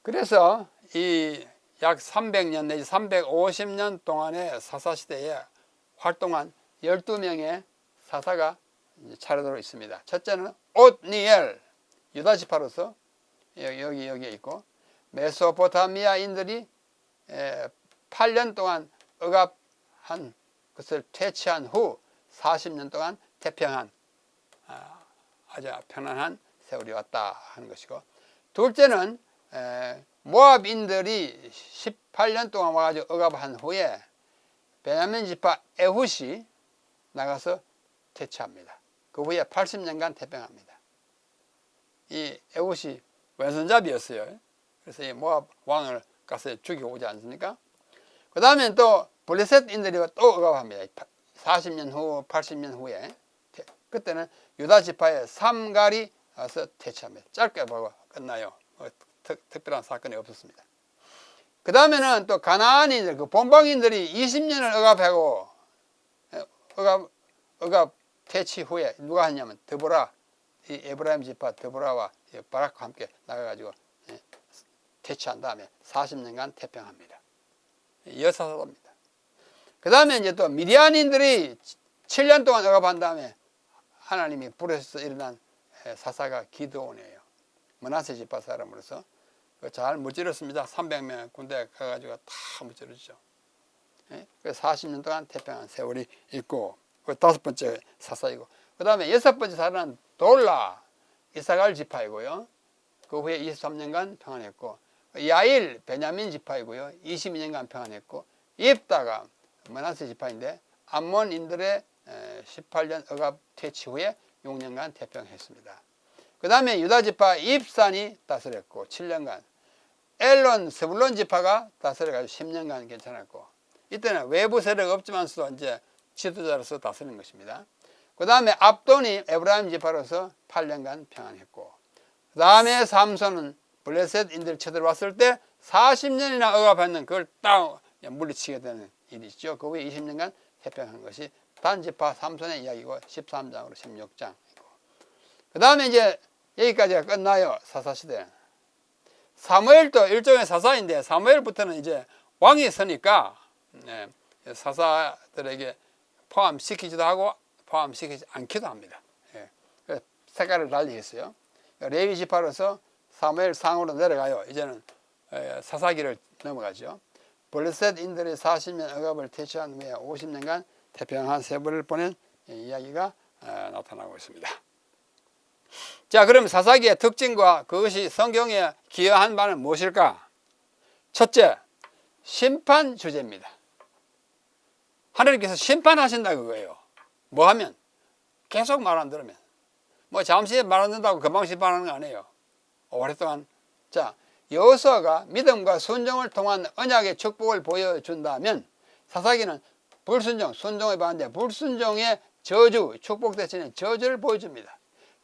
그래서 이 약 300년 내지 350년 동안의 사사시대에 활동한 12명의 사사가 차례대로 있습니다. 첫째는 엇니엘, 유다 지파로서 여기에 있고, 메소포타미아인들이 8년 동안 억압한 것을 퇴치한 후 40년 동안 태평한 아주 편안한 세월이 왔다 하는 것이고, 둘째는 모압인들이 18년 동안 와가지고 억압한 후에 베냐민 지파 에훗이 나가서 퇴치합니다. 그 후에 80년간 태평합니다. 이 에훗이 왼손잡이였어요. 그래서 이 모압 왕을 가서 죽이고 오지 않습니까? 그 다음에 또 블레셋인들이 또 억압합니다. 40년 후, 80년 후에. 그때는 유다 지파의 삼갈이 와서 퇴치합니다. 짧게 보고 끝나요. 특별한 사건이 없었습니다. 그 다음에는 또 가나안인들, 그 본방인들이 20년을 억압하고 억압 퇴치 후에 누가 했냐면 드보라, 이 에브라임 지파 드보라와 바락과 함께 나가가지고 퇴치한 다음에 40년간 태평합니다. 여사사입니다. 그 다음에 이제 또 미디안인들이 7년 동안 억압한 다음에 하나님이 불에서 일어난 사사가 기드온이에요. 므낫세 지파 사람으로서 잘 무찌렀습니다. 300명 군대 가가지고 다 무찌르죠. 그래서 40년 동안 태평한 세월이 있고, 그 다섯 번째 사사이고, 그 다음에 여섯 번째 사사는 돌라, 이사갈 지파이고요. 그 후에 23년간 평안했고, 야일, 베냐민 지파이고요. 22년간 평안했고, 입다가 므낫세 지파인데 암몬인들의 18년 억압 퇴치 후에 6년간 태평했습니다. 그 다음에 유다 지파 입산이 다스렸고 7년간, 엘론, 스불론 지파가 다스려가지고 10년간 괜찮았고, 이때는 외부 세력 없지만서도 이제 지도자로서 다스린 것입니다. 그 다음에 압돈이 에브라임 지파로서 8년간 평안했고, 그 다음에 삼손은 블레셋인들 쳐들어왔을 때 40년이나 억압했는 그걸 딱 물리치게 되는 일이 있죠. 그 후에 20년간 태평한 것이 단지파 삼손의 이야기고 13장으로 16장이고, 그 다음에 이제 여기까지가 끝나요. 사사시대. 사무엘도 일종의 사사인데 사무엘부터는 이제 왕이 서니까 사사들에게 포함시키지도 하고 포함시키지 않기도 합니다. 색깔을 달리 했어요. 레위 지파로서 사무엘 상으로 내려가요. 이제는 사사기를 넘어가죠. 블레셋인들의 40년 억압을 퇴치한 후에 50년간 태평한 세월을 보낸 이야기가 나타나고 있습니다. 자, 그럼 사사기의 특징과 그것이 성경에 기여한 바는 무엇일까? 첫째, 심판 주제입니다. 하나님께서 심판하신다 그거예요. 뭐 하면? 계속 말 안 들으면. 뭐 잠시 말 안 듣는다고 금방 심판하는 거 아니에요. 오랫동안. 자, 여호수아가 믿음과 순종을 통한 언약의 축복을 보여준다면 사사기는 불순종, 순종에 반대 불순종의 저주, 축복 대신에 저주를 보여줍니다.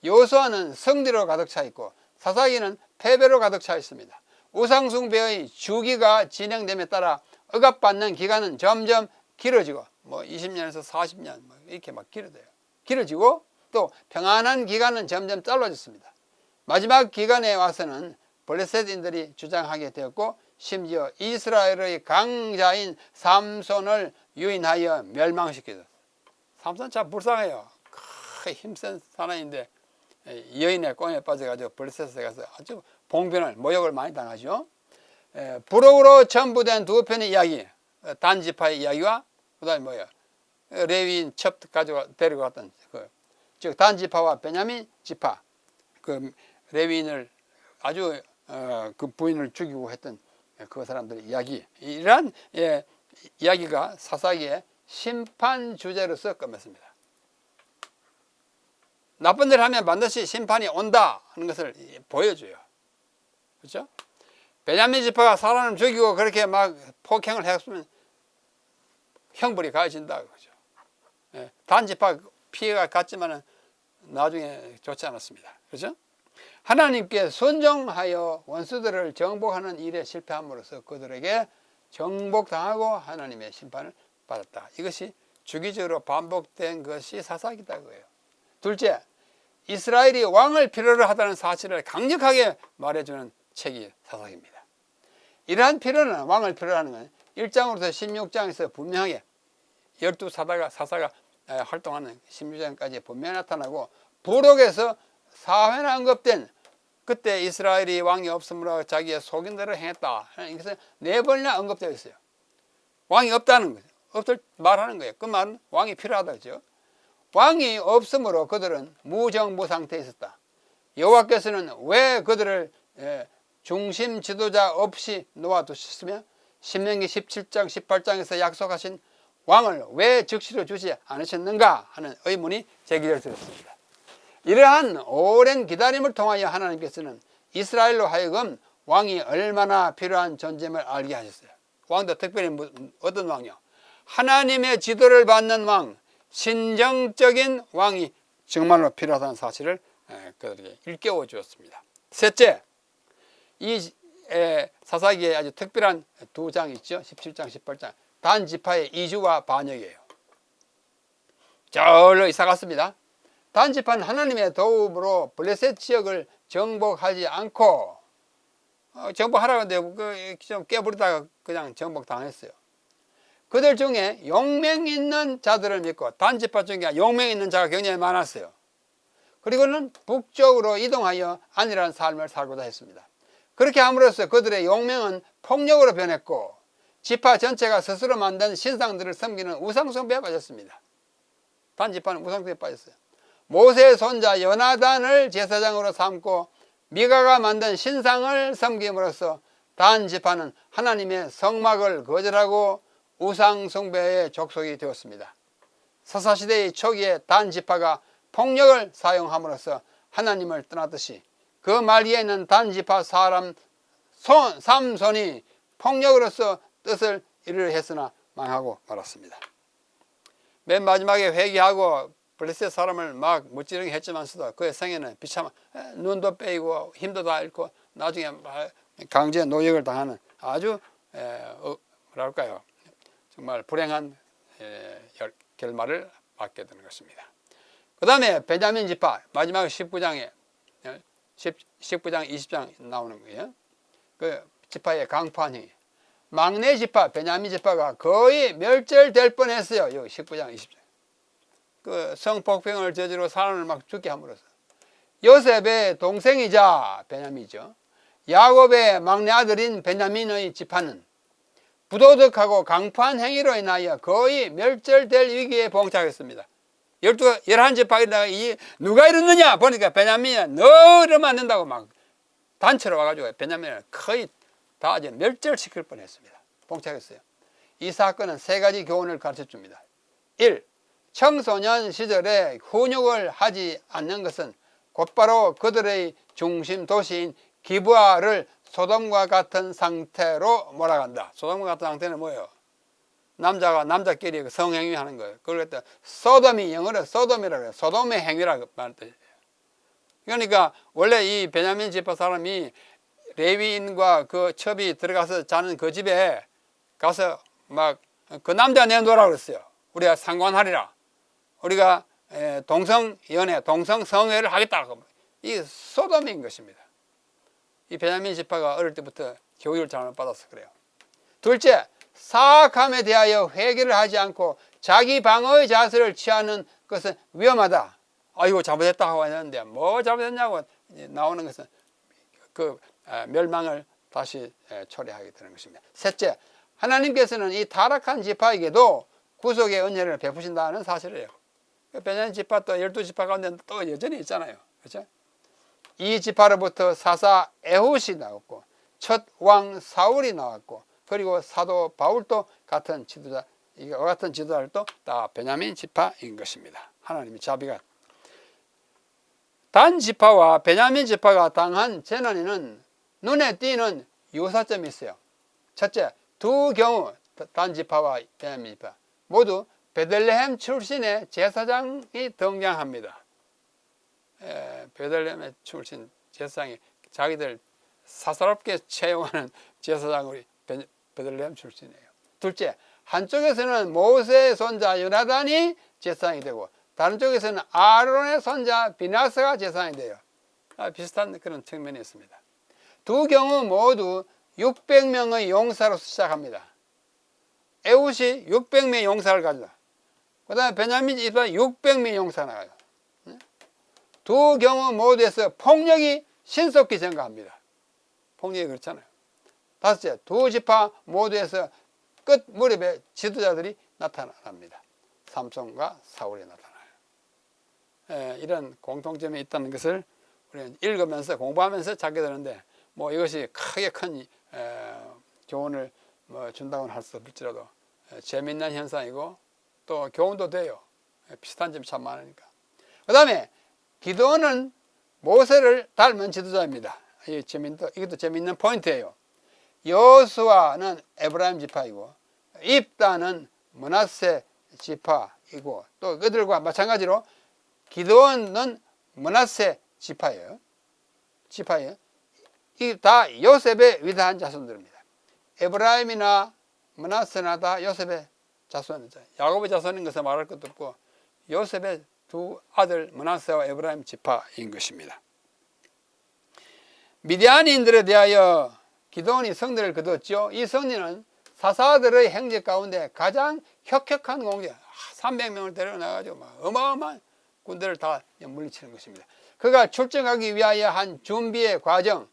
여호수아는 승리로 가득 차 있고 사사기는 패배로 가득 차 있습니다. 우상숭배의 주기가 진행됨에 따라 억압받는 기간은 점점 길어지고 뭐 20년에서 40년 뭐 이렇게 막 길어지고 또 평안한 기간은 점점 짧아졌습니다. 마지막 기간에 와서는 블레셋인들이 주장하게 되었고 심지어 이스라엘의 강자인 삼손을 유인하여 멸망시키죠. 삼손 참 불쌍해요. 힘센 사나이인데 여인의 꽁에 빠져가지고 블레셋에 가서 아주 봉변을 모욕을 많이 당하죠. 부록으로 첨부된 두 편의 이야기, 단 지파의 이야기와 그다음에 뭐예요? 레위인 첩 가지고 데리고 갔던 즉 단 지파와 베냐민 지파 그 레위인을 아주 그 부인을 죽이고 했던 그 사람들의 이야기, 이러한 이야기가 사사기의 심판 주제로서 끝맺습니다. 나쁜 일을 하면 반드시 심판이 온다 하는 것을 보여줘요. 그렇죠? 베냐민 지파가 사람을 죽이고 그렇게 막 폭행을 했으면 형벌이 가해진다. 그죠? 단 지파 피해가 갔지만은 나중에 좋지 않았습니다. 그렇죠? 하나님께 순종하여 원수들을 정복하는 일에 실패함으로써 그들에게 정복당하고 하나님의 심판을 받았다. 이것이 주기적으로 반복된 것이 사사기다 그거예요. 둘째, 이스라엘이 왕을 필요로 하다는 사실을 강력하게 말해주는 책이 사사기입니다. 이러한 필요는 왕을 필요로 하는 건 1장으로서 16장에서 분명하게 12사사가 활동하는 16장까지 분명히 나타나고 부록에서 4회나 언급된 그때 이스라엘이 왕이 없으므로 자기의 속인대로 행했다. 이것은 4번이나 언급되어 있어요. 왕이 없다는 거죠. 없을 말하는 거예요. 그 말은 왕이 필요하다 그죠? 왕이 없으므로 그들은 무정부 상태에 있었다. 여호와께서는 왜 그들을 중심 지도자 없이 놓아두셨으며 신명기 17장 18장에서 약속하신 왕을 왜 즉시로 주지 않으셨는가 하는 의문이 제기되었습니다. 이러한 오랜 기다림을 통하여 하나님께서는 이스라엘로 하여금 왕이 얼마나 필요한 존재임을 알게 하셨어요. 왕도 특별히 어떤 왕이요? 하나님의 지도를 받는 왕, 신정적인 왕이 정말로 필요하다는 사실을 그들에게 일깨워 주었습니다. 셋째, 이 사사기에 아주 특별한 두 장 있죠. 17장, 18장. 단 지파의 이주와 반역이에요. 저로 이사 갔습니다. 단 지파는 하나님의 도움으로 블레셋 지역을 정복하지 않고 정복하라고 했는데 좀 깨부리다가 그냥 정복당했어요. 그들 중에 용맹 있는 자들을 믿고 단 지파 중에 용맹 있는 자가 굉장히 많았어요. 그리고는 북쪽으로 이동하여 안일한 삶을 살고자 했습니다. 그렇게 함으로써 그들의 용맹은 폭력으로 변했고 지파 전체가 스스로 만든 신상들을 섬기는 우상숭배에 빠졌습니다. 단 지파는 우상숭배에 빠졌어요. 모세의 손자 요나단을 제사장으로 삼고 미가가 만든 신상을 섬김으로써 단 지파는 하나님의 성막을 거절하고 우상숭배의 족속이 되었습니다. 사사시대의 초기에 단 지파가 폭력을 사용함으로써 하나님을 떠났듯이 그 말기에는 단 지파 사람 삼손이 폭력으로서 뜻을 이루려 했으나 망하고 말았습니다. 맨 마지막에 회개하고 블레셋 사람을 막 무찌르게 했지만서도 그의 생애는 비참한, 눈도 빼이고 힘도 다 잃고 나중에 강제 노역을 당하는 아주 뭐랄까요, 정말 불행한 결말을 맞게 되는 것입니다. 그 다음에 베냐민 지파 마지막 19장 20장 나오는 거예요. 그 지파의 강판이 막내 지파 베냐민 지파가 거의 멸절될 뻔했어요. 여기 19장 20장. 그 성폭행을 저지르고 사람을 막 죽게 함으로써 요셉의 동생이자 베냐민이죠. 야곱의 막내 아들인 베냐민의 지파는 부도덕하고 강포한 행위로 인하여 거의 멸절될 위기에 봉착했습니다. 11지파가 누가 이랬느냐 보니까 베냐민이 너 이러면 안 된다고 막 단체로 와가지고 베냐민을 거의 다 이제 멸절시킬 뻔했습니다. 봉착했어요. 이 사건은 세 가지 교훈을 가르쳐 줍니다. 1. 청소년 시절에 훈육을 하지 않는 것은 곧바로 그들의 중심 도시인 기브아를 소돔과 같은 상태로 몰아간다. 소돔과 같은 상태는 뭐예요? 남자가 남자끼리 성행위 하는 거예요. 그걸 갖다 소돔이 영어로 소돔이라고 해요. 소돔의 행위라고 말하는 뜻이에요. 그러니까 원래 이 베냐민 지파 사람이 레위인과 그 첩이 들어가서 자는 그 집에 가서 막 그 남자 내놓으라 그랬어요. 우리가 상관하리라. 우리가 동성연애, 동성성애를 하겠다. 이 소돔인 것입니다. 이 베냐민 지파가 어릴 때부터 교육을 잘못 받아서 그래요. 둘째, 사악함에 대하여 회개를 하지 않고 자기 방어의 자세를 취하는 것은 위험하다. 아이고 잘못했다 하고 했는데 뭐 잘못했냐고 나오는 것은 그 멸망을 다시 초래하게 되는 것입니다. 셋째, 하나님께서는 이 타락한 지파에게도 구속의 은혜를 베푸신다는 사실이에요. 베냐민 지파 또 12지파 가운데 또 여전히 있잖아요. 그렇죠? 이 지파로부터 사사 에훗이 나왔고 첫 왕 사울이 나왔고 그리고 사도 바울도 같은 지도자, 이와 같은 지도자들도 다 베냐민 지파인 것입니다. 하나님의 자비가. 단 지파와 베냐민 지파가 당한 재난에는 눈에 띄는 유사점이 있어요. 첫째, 두 경우 단 지파와 베냐민 지파 모두 베들레헴 출신의 제사장이 등장합니다. 베들레헴의 출신 제사장이 자기들 사사롭게 채용하는 제사장이 베들레헴 출신이에요. 둘째, 한쪽에서는 모세의 손자 요나단이 제사장이 되고 다른 쪽에서는 아론의 손자 비나스가 제사장이 돼요. 비슷한 그런 측면이 있습니다. 두 경우 모두 600명의 용사로서 시작합니다. 에훗이 600명의 용사를 가져다. 그 다음에 베냐민 지파 600명의 용사 나가요. 두 경우 모두에서 폭력이 신속히 증가합니다. 폭력이 그렇잖아요. 다섯째, 두 지파 모두에서 끝 무렵에 지도자들이 나타납니다. 삼손과 사울이 나타나요. 이런 공통점이 있다는 것을 우리는 읽으면서 공부하면서 찾게 되는데 뭐 이것이 크게 큰 교훈을 준다고는 할 수 없을지라도 재미있는 현상이고 또 교훈도 돼요. 비슷한 점이 참 많으니까. 그 다음에 기드온은 모세를 닮은 지도자입니다. 이것도 재미있는 포인트예요. 여호수아는 에브라임 지파이고 입다는 므낫세 지파이고 또 그들과 마찬가지로 기드온은 므낫세 지파예요. 이 다 요셉의 위대한 자손들입니다. 에브라임이나 므낫세나 다 요셉의 자손이죠. 야곱의 자손인 것을 말할 것도 없고 요셉의 두 아들 므낫세와 에브라임 지파인 것입니다. 미디안인들에 대하여 기드온이 성대를 거두었죠. 이 성리는 사사들의 행적 가운데 가장 혁혁한 공격, 300명을 데려나가지고 막 어마어마한 군대를 다 물리치는 것입니다. 그가 출정하기 위하여 한 준비의 과정,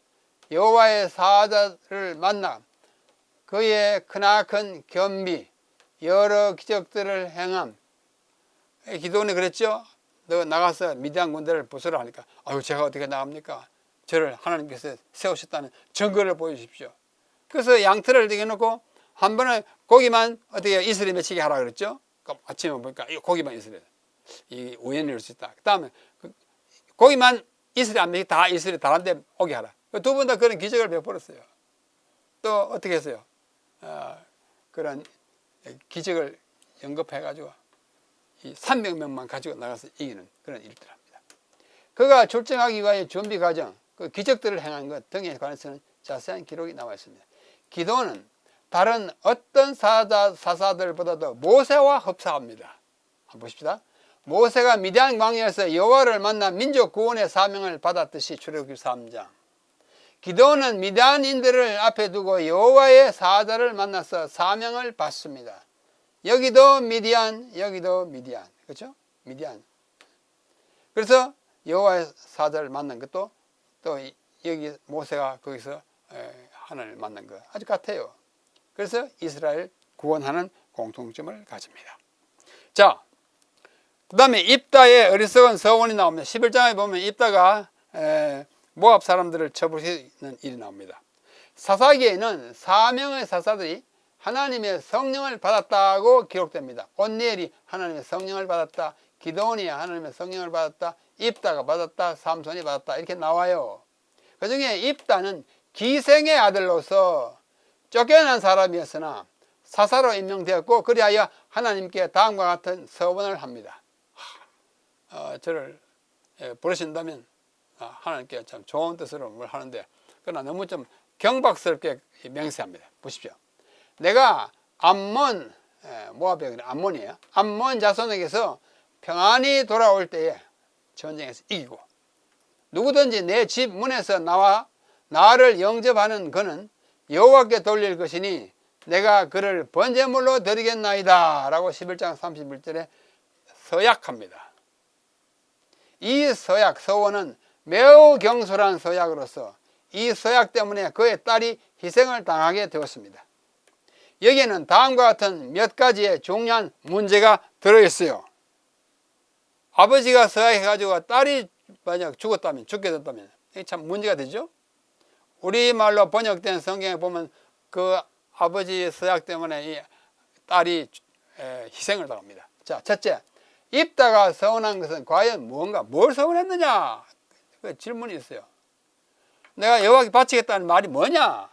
여호와의 사자를 만나 그의 크나큰 겸비, 여러 기적들을 행함. 기드온이 그랬죠. 너 나가서 미디안 군대를 부수라 하니까 아유 제가 어떻게 나갑니까? 저를 하나님께서 세우셨다는 증거를 보여주십시오. 그래서 양털을 이렇게 놓고 한 번에 고기만 어떻게 이슬에 맺히게 하라 그랬죠. 아침에 보니까 이 고기만 이슬에 이 우연히 이럴 수 있다. 그 다음에 고기만 이슬에 안 맺히게 다 이슬에 다른 데 오게 하라. 두 번 다 그런 기적을 베풀었어요. 또 어떻게 했어요? 그런 기적을 연급해가지고 이 300명만 가지고 나가서 이기는 그런 일들을 합니다. 그가 출정하기 위하여 준비 과정, 그 기적들을 행한 것 등에 관해서는 자세한 기록이 나와 있습니다. 기도는 다른 어떤 사사들보다도 모세와 흡사합니다. 한번 보십시다. 모세가 미디안 광야에서 여호와를 만나 민족 구원의 사명을 받았듯이 출애굽기 3장. 기드온은 미디안인들을 앞에 두고 여호와의 사자를 만나서 사명을 받습니다. 여기도 미디안, 여기도 미디안. 그렇죠? 미디안. 그래서 여호와의 사자를 만난 것도 또 여기 모세가 거기서 하나님을 만난 거 아주 같아요. 그래서 이스라엘 구원하는 공통점을 가집니다. 자, 그 다음에 입다의 어리석은 서원이 나옵니다. 11장에 보면 입다가 모압 사람들을 쳐부수는 일이 나옵니다. 사사기에는 4명의 사사들이 하나님의 성령을 받았다고 기록됩니다. 온니엘이 하나님의 성령을 받았다, 기드온이 하나님의 성령을 받았다, 입다가 받았다, 삼손이 받았다, 이렇게 나와요. 그 중에 입다는 기생의 아들로서 쫓겨난 사람이었으나 사사로 임명되었고, 그리하여 하나님께 다음과 같은 서원을 합니다. 저를 부르신다면 하나님께 참 좋은 뜻으로 뭘 하는데, 그러나 너무 좀 경박스럽게 맹세합니다. 보십시오. 내가 암몬, 모압의 암몬이에요. 암몬 자손에게서 평안히 돌아올 때에 전쟁에서 이기고, 누구든지 내 집 문에서 나와 나를 영접하는 그는 여호와께 돌릴 것이니 내가 그를 번제물로 드리겠나이다 라고 11장 31절에 서약합니다. 이 서약, 서원은 매우 경솔한 서약으로서 이 서약 때문에 그의 딸이 희생을 당하게 되었습니다. 여기에는 다음과 같은 몇 가지의 중요한 문제가 들어있어요. 아버지가 서약해가지고 딸이 만약 죽게 됐다면 이게 참 문제가 되죠. 우리말로 번역된 성경에 보면 그 아버지의 서약 때문에 이 딸이 희생을 당합니다. 자, 첫째, 입다가 서원한 것은 과연 무언가, 뭘 서원했느냐? 그 질문이 있어요. 내가 여호와께 바치겠다는 말이 뭐냐?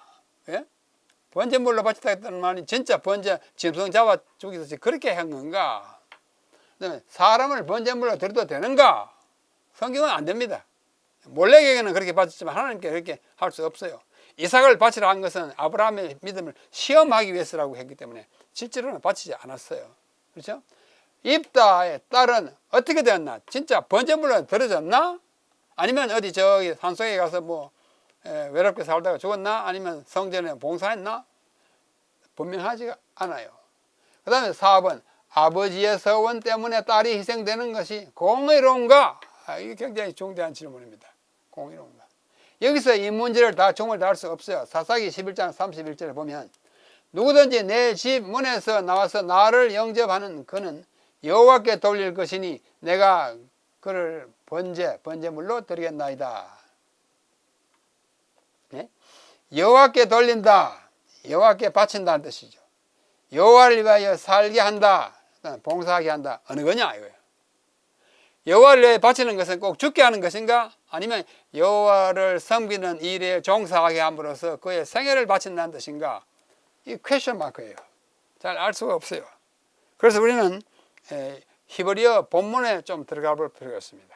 예? 번제물로 바치겠다는 말이 진짜 짐승 잡아 죽이듯이 그렇게 한 건가? 그다음에 사람을 번제물로 드려도 되는가? 성경은 안 됩니다. 몰래에게는 그렇게 바쳤지만 하나님께 그렇게 할 수 없어요. 이삭을 바치라 한 것은 아브라함의 믿음을 시험하기 위해서라고 했기 때문에 실제로는 바치지 않았어요. 그렇죠? 입다의 딸은 어떻게 되었나? 진짜 번제물로 드려졌나? 아니면 어디 저기 산속에 가서 뭐 외롭게 살다가 죽었나? 아니면 성전에 봉사했나? 분명하지가 않아요. 그 다음에 4번, 아버지의 서원 때문에 딸이 희생되는 것이 공의로운가? 이게 굉장히 중대한 질문입니다. 공의로운가? 여기서 이 문제를 다 종을 다할 수 없어요. 사사기 11장 31절에 보면 누구든지 내 집 문에서 나와서 나를 영접하는 그는 여호와께 돌릴 것이니 내가 그를 번제물로 드리겠나이다. 네? 여호와께 돌린다, 여호와께 바친다는 뜻이죠. 여호와를 위하여 살게 한다, 봉사하게 한다. 어느 거냐 이거예요. 여호와를 위해 바치는 것은 꼭 죽게 하는 것인가? 아니면 여호와를 섬기는 일에 종사하게 함으로써 그의 생애를 바친다는 뜻인가? 이 퀘스천 마크예요. 잘 알 수가 없어요. 그래서 우리는 히브리어 본문에 좀 들어가 볼 필요가 있습니다.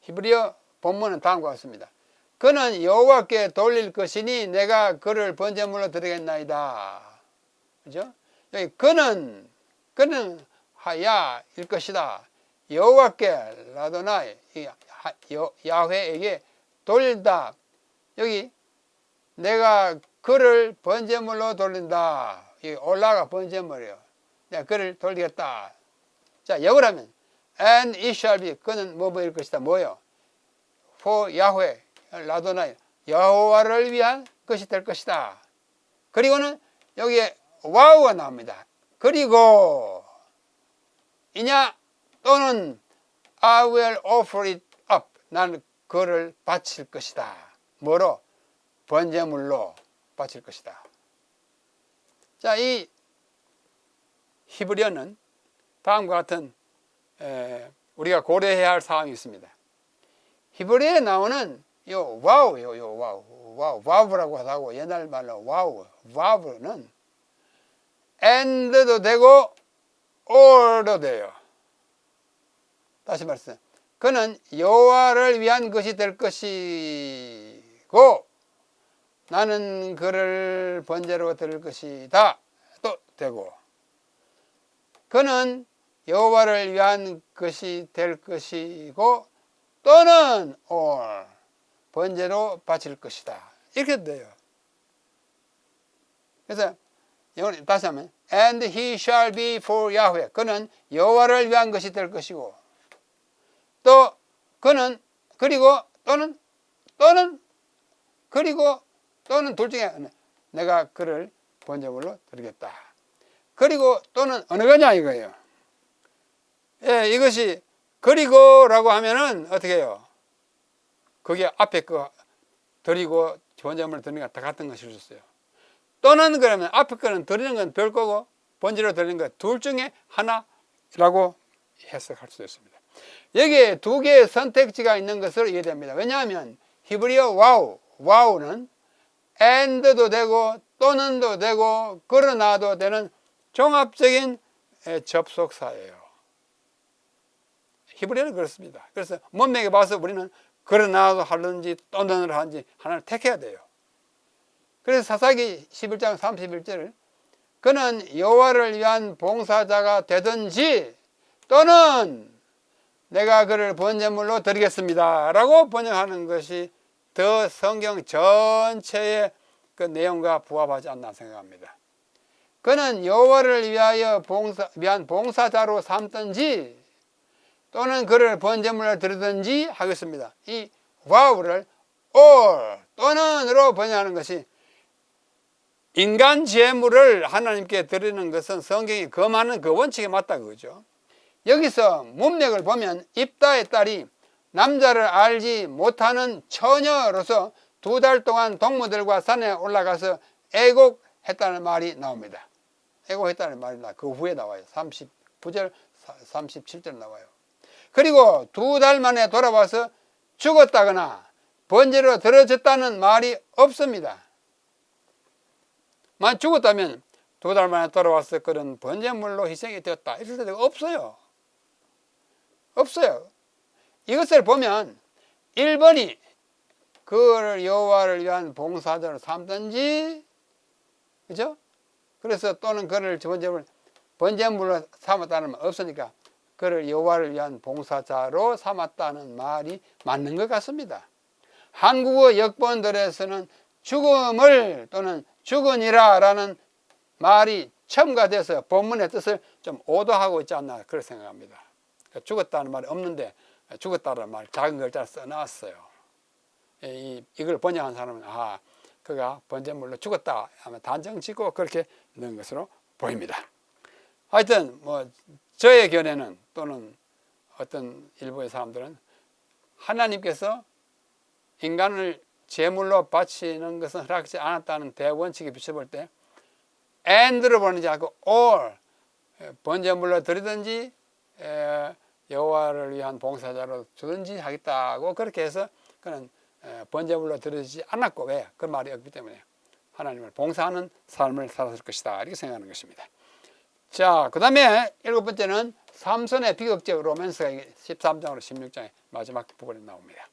히브리어 본문은 다음과 같습니다. 그는 여호와께 돌릴 것이니 내가 그를 번제물로 드리겠나이다. 그죠? 여기 그는 하야일 것이다. 여호와께 라도나이 야훼에게 돌린다. 여기 내가 그를 번제물로 돌린다. 이 올라가 번제물이에요. 내가 그를 돌리겠다. 자, 역을 하면 and it shall be, 그는 뭐일 것이다. 뭐요? for 야훼 라도나이, 여호와를 위한 것이 될 것이다. 그리고는 여기에 와우가 나옵니다. 그리고 이냐 또는 I will offer it up, 나는 그를 바칠 것이다. 뭐로? 번제물로 바칠 것이다. 자, 이 히브리어는 다음과 같은 우리가 고려해야 할 사항이 있습니다. 히브리어에 나오는 요 와우요, 요 와우라고 하고 옛날 말로 와우는 and도 되고 or도 돼요. 다시 말씀, 그는 여호와를 위한 것이 될 것이고 나는 그를 번제로 드릴 것이다 또 되고, 그는 여호와를 위한 것이 될 것이고 또는 or 번제로 바칠 것이다, 이렇게 돼요. 그래서 다시 하면 and he shall be for Yahweh, 그는 여호와를 위한 것이 될 것이고 또 그는 그리고 또는 그리고 또는 둘 중에 내가 그를 번제물로 드리겠다. 그리고 또는 어느 거냐 이거예요. 예, 이것이 그리고라고 하면은 어떻게 해요? 그게 앞에 거 드리고 번제물을 드리는 거 다 같은 것일 수 있어요. 또는 그러면 앞에 거는 드리는 건 별 거고 번제로 드리는 건 둘 중에 하나라고 해석할 수 있습니다. 여기에 두 개의 선택지가 있는 것으로 이해됩니다. 왜냐하면 히브리어 와우는 and도 되고 또는도 되고 그러나도 되는 종합적인 접속사예요. 히브리어는 그렇습니다. 그래서 문맥에 봐서 우리는 그러나도 하든지 또는 하든지 하나를 택해야 돼요. 그래서 사사기 11장 31절을 그는 여호와를 위한 봉사자가 되든지 또는 내가 그를 번제물로 드리겠습니다 라고 번역하는 것이 더 성경 전체의 그 내용과 부합하지 않나 생각합니다. 그는 여호와를 위한 봉사자로 삼든지 또는 그를 번제물로 드리든지 하겠습니다. 이 와우를 or 또는으로 번역하는 것이 인간 제물을 하나님께 드리는 것은 성경이 금하는 그 원칙에 맞다 그거죠. 여기서 문맥을 보면 입다의 딸이 남자를 알지 못하는 처녀로서 2달 동안 동무들과 산에 올라가서 애곡했다는 말이 나옵니다. 애곡했다는 말이 그 후에 나와요. 39절 37절 나와요. 그리고 2달 만에 돌아와서 죽었다거나 번제로 들어졌다는 말이 없습니다. 만약 죽었다면 2달 만에 돌아와서 그런 번제물로 희생이 되었다 이럴 때가 없어요. 없어요. 이것을 보면 1번이 그를 여호와를 위한 봉사자로 삼든지 그죠? 그래서 또는 그를 번제물로 삼았다는 말 없으니까 그를 여호와를 위한 봉사자로 삼았다는 말이 맞는 것 같습니다. 한국어 역본들에서는 죽음을 또는 죽으니라 라는 말이 첨가돼서 본문의 뜻을 좀 오도하고 있지 않나 그렇게 생각합니다. 죽었다는 말이 없는데 죽었다는 말 작은 글자를 써놨어요. 이걸 번역한 사람은 그가 번제물로 죽었다 하면 단정 짓고 그렇게 넣은 것으로 보입니다. 하여튼 저의 견해는 또는 어떤 일부의 사람들은 하나님께서 인간을 제물로 바치는 것은 허락하지 않았다는 대원칙에 비춰볼 때 and를 보내지 않고 or 번제물로 드리든지 여호와를 위한 봉사자로 주든지 하겠다고 그렇게 해서 그는 번제물로 드리지 않았고 왜? 그 말이 없기 때문에 하나님을 봉사하는 삶을 살았을 것이다 이렇게 생각하는 것입니다. 자, 그 다음에 7번째는 삼손의 비극적 로맨스가 13장으로 16장의 마지막 부분에 나옵니다.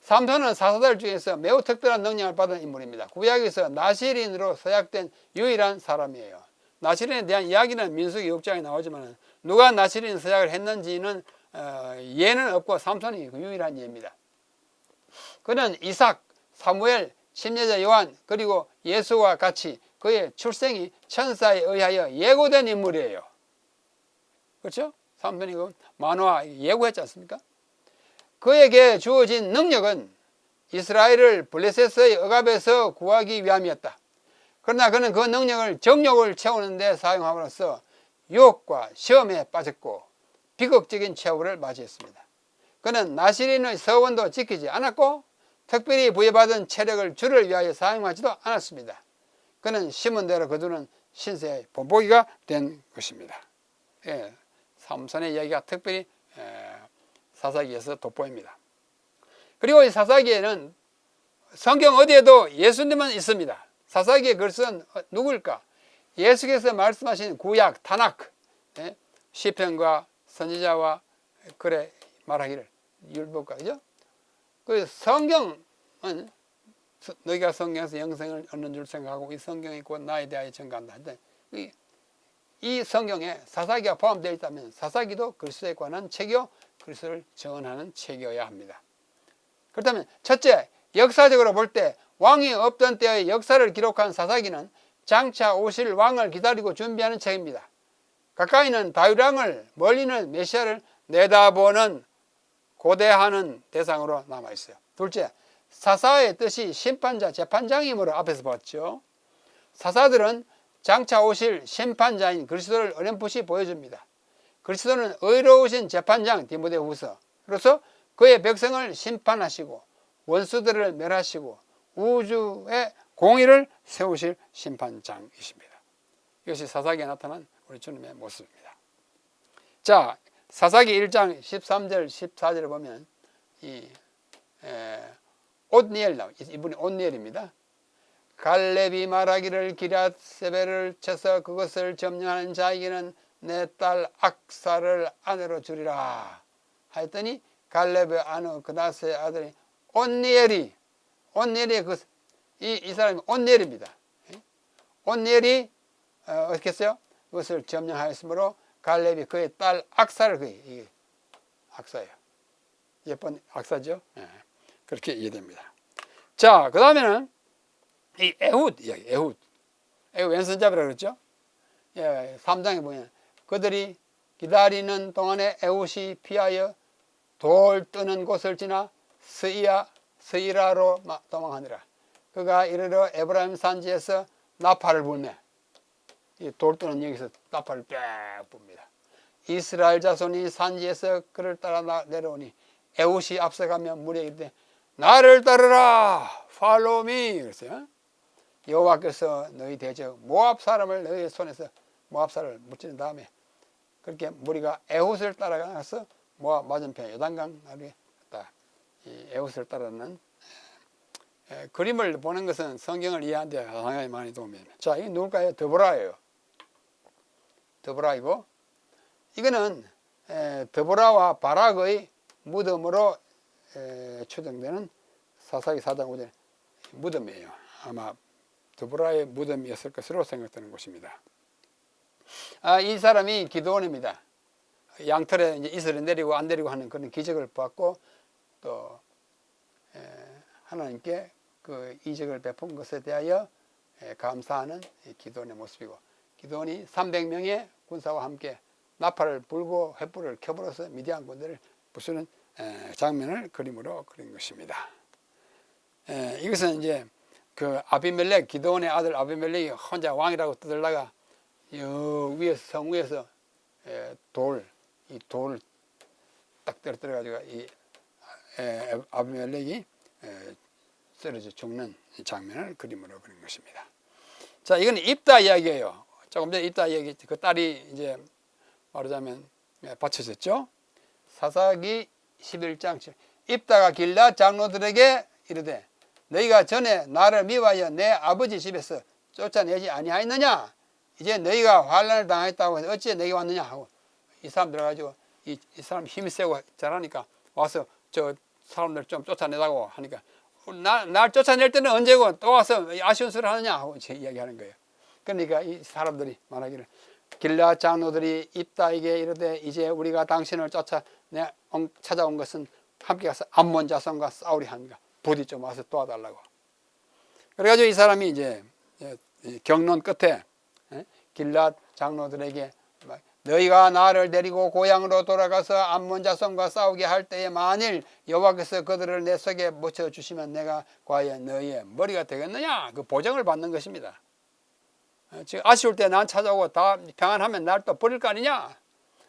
삼손은 사사들 중에서 매우 특별한 능력을 받은 인물입니다. 구약에서 나시린으로 서약된 유일한 사람이에요. 나시린에 대한 이야기는 민수기 6장에 나오지만 누가 나시린 서약을 했는지는 예는 없고 삼손이 그 유일한 예입니다. 그는 이삭, 사무엘, 침례자 요한 그리고 예수와 같이 그의 출생이 천사에 의하여 예고된 인물이에요. 그렇죠? 삼손이 그 만화 예고했지 않습니까? 그에게 주어진 능력은 이스라엘을 블레셋의 억압에서 구하기 위함이었다. 그러나 그는 그 능력을 정욕을 채우는 데 사용함으로써 유혹과 시험에 빠졌고 비극적인 최후를 맞이했습니다. 그는 나시린의 서원도 지키지 않았고 특별히 부여받은 체력을 주를 위하여 사용하지도 않았습니다. 그는 심은 대로 거두는 신세의 본보기가 된 것입니다. 예, 삼손의 이야기가 특별히 사사기에서 돋보입니다. 그리고 이 사사기에는 성경 어디에도 예수님은 있습니다. 사사기의 글쓴 누구일까? 예수께서 말씀하신 구약 타나크 시편과 선지자와 글에 말하기를 율법과 그죠? 그 성경은 너희가 성경에서 영생을 얻는 줄 생각하고 이 성경이 곧 나에 대하여 증거한다. 이 성경에 사사기가 포함되어 있다면 사사기도 그리스도에 관한 책이요 그리스도를 증언하는 책이어야 합니다. 그렇다면 첫째, 역사적으로 볼 때 왕이 없던 때의 역사를 기록한 사사기는 장차 오실 왕을 기다리고 준비하는 책입니다. 가까이는 다윗왕을 멀리는 메시아를 내다보는 고대하는 대상으로 남아있어요. 둘째, 사사의 뜻이 심판자, 재판장이므로 앞에서 봤죠. 사사들은 장차 오실 심판자인 그리스도를 어렴풋이 보여줍니다. 그리스도는 의로우신 재판장 디모데후서로서 그의 백성을 심판하시고 원수들을 멸하시고 우주의 공의를 세우실 심판장이십니다. 이것이 사사기에 나타난 우리 주님의 모습입니다. 자, 사사기 1장 13절 14절을 보면 옴니엘 나와. 이분이 옴니엘입니다. 갈렙이 말하기를 기럇세벨을 쳐서 그것을 점령하는 자에게는 내 딸 악사를 아내로 주리라 하였더니 갈렙의 아내 그나스의 아들이 옴니엘이 이 사람이 옴니엘입니다. 옴니엘이 어떻게 했어요? 그것을 점령하였으므로 갈렙이 그의 딸 악사를 이게 악사예요. 예쁜 악사죠. 그렇게 이해됩니다. 자, 그 다음에는 이 에훗 이야기, 에훗 왼손잡이라고 그랬죠. 3장에 보면 그들이 기다리는 동안에 에훗이 피하여 돌 뜨는 곳을 지나 스이라로 도망하니라. 그가 이르러 에브라임 산지에서 나팔을 불매. 이 돌 뜨는 여기서 나팔을 빽 붑니다. 이스라엘 자손이 산지에서 그를 따라 내려오니 에훗이 앞서가며 무리에게 이르되 나를 따르라 follow me 그랬어요. 여호와께서 너희 대적 모압 사람을 너희 손에서 모압 사람을 무찌른 다음에 그렇게 무리가 에훗을 따라가서 모압 맞은편 요단강 나루에 이 에훗을 따르는 그림을 보는 것은 성경을 이해하는 데 상당히 많이 도움이 됩니다. 자, 이게 누굴까요? 드보라예요. 드보라이고 이거는 드보라와 바락의 무덤으로 추정되는 사사기 4장 5절 무덤이에요. 아마 드보라의 무덤이었을 것으로 생각되는 곳입니다. 이 사람이 기드온입니다. 양털에 이제 이슬을 내리고 안 내리고 하는 그런 기적을 받고 또 하나님께 그 이적을 베푼 것에 대하여 감사하는 기드온의 모습이고 기드온이 300명의 군사와 함께 나팔을 불고 횃불을 켜불어서 미디안 군대를 부수는 장면을 그림으로 그린 것입니다. 이것은 이제 그 아비멜렉 기드온의 아들 아비멜렉이 혼자 왕이라고 떠들다가 위에서 성 위에서 이 돌을 딱 떨어뜨려 가지고 이 아비멜렉이 쓰러져 죽는 장면을 그림으로 그린 것입니다. 자, 이건 입다 이야기예요. 조금 전에 입다 이야기 그 딸이 이제 말하자면 바쳐졌죠. 사사기 11장 7 입다가 길앗 장로들에게 이르되 너희가 전에 나를 미워하여 내 아버지 집에서 쫓아내지 아니하였느냐? 이제 너희가 환난을 당하였다고 해서 어찌 내게 왔느냐 하고 이 사람 들어가지고 이 사람 힘이 세고 잘하니까 와서 저 사람들 좀 쫓아내라고 하니까 날 쫓아낼 때는 언제고 또 와서 아쉬운 소리를 하느냐 하고 제 이야기하는 거예요. 그러니까 이 사람들이 말하기를 길앗 장로들이 입다에게 이르되 이제 우리가 당신을 찾아온 것은 함께 가서 암몬 자손과 싸우리 하니까 부디 좀 와서 도와달라고. 그래가지고 이 사람이 이제 경론 끝에 길앗 장로들에게 너희가 나를 데리고 고향으로 돌아가서 암몬 자손과 싸우게 할 때에 만일 여호와께서 그들을 내 손에 묻혀 주시면 내가 과연 너희의 머리가 되겠느냐? 그 보장을 받는 것입니다. 지금 아쉬울 때 난 찾아오고 다 평안하면 날 또 버릴 거 아니냐?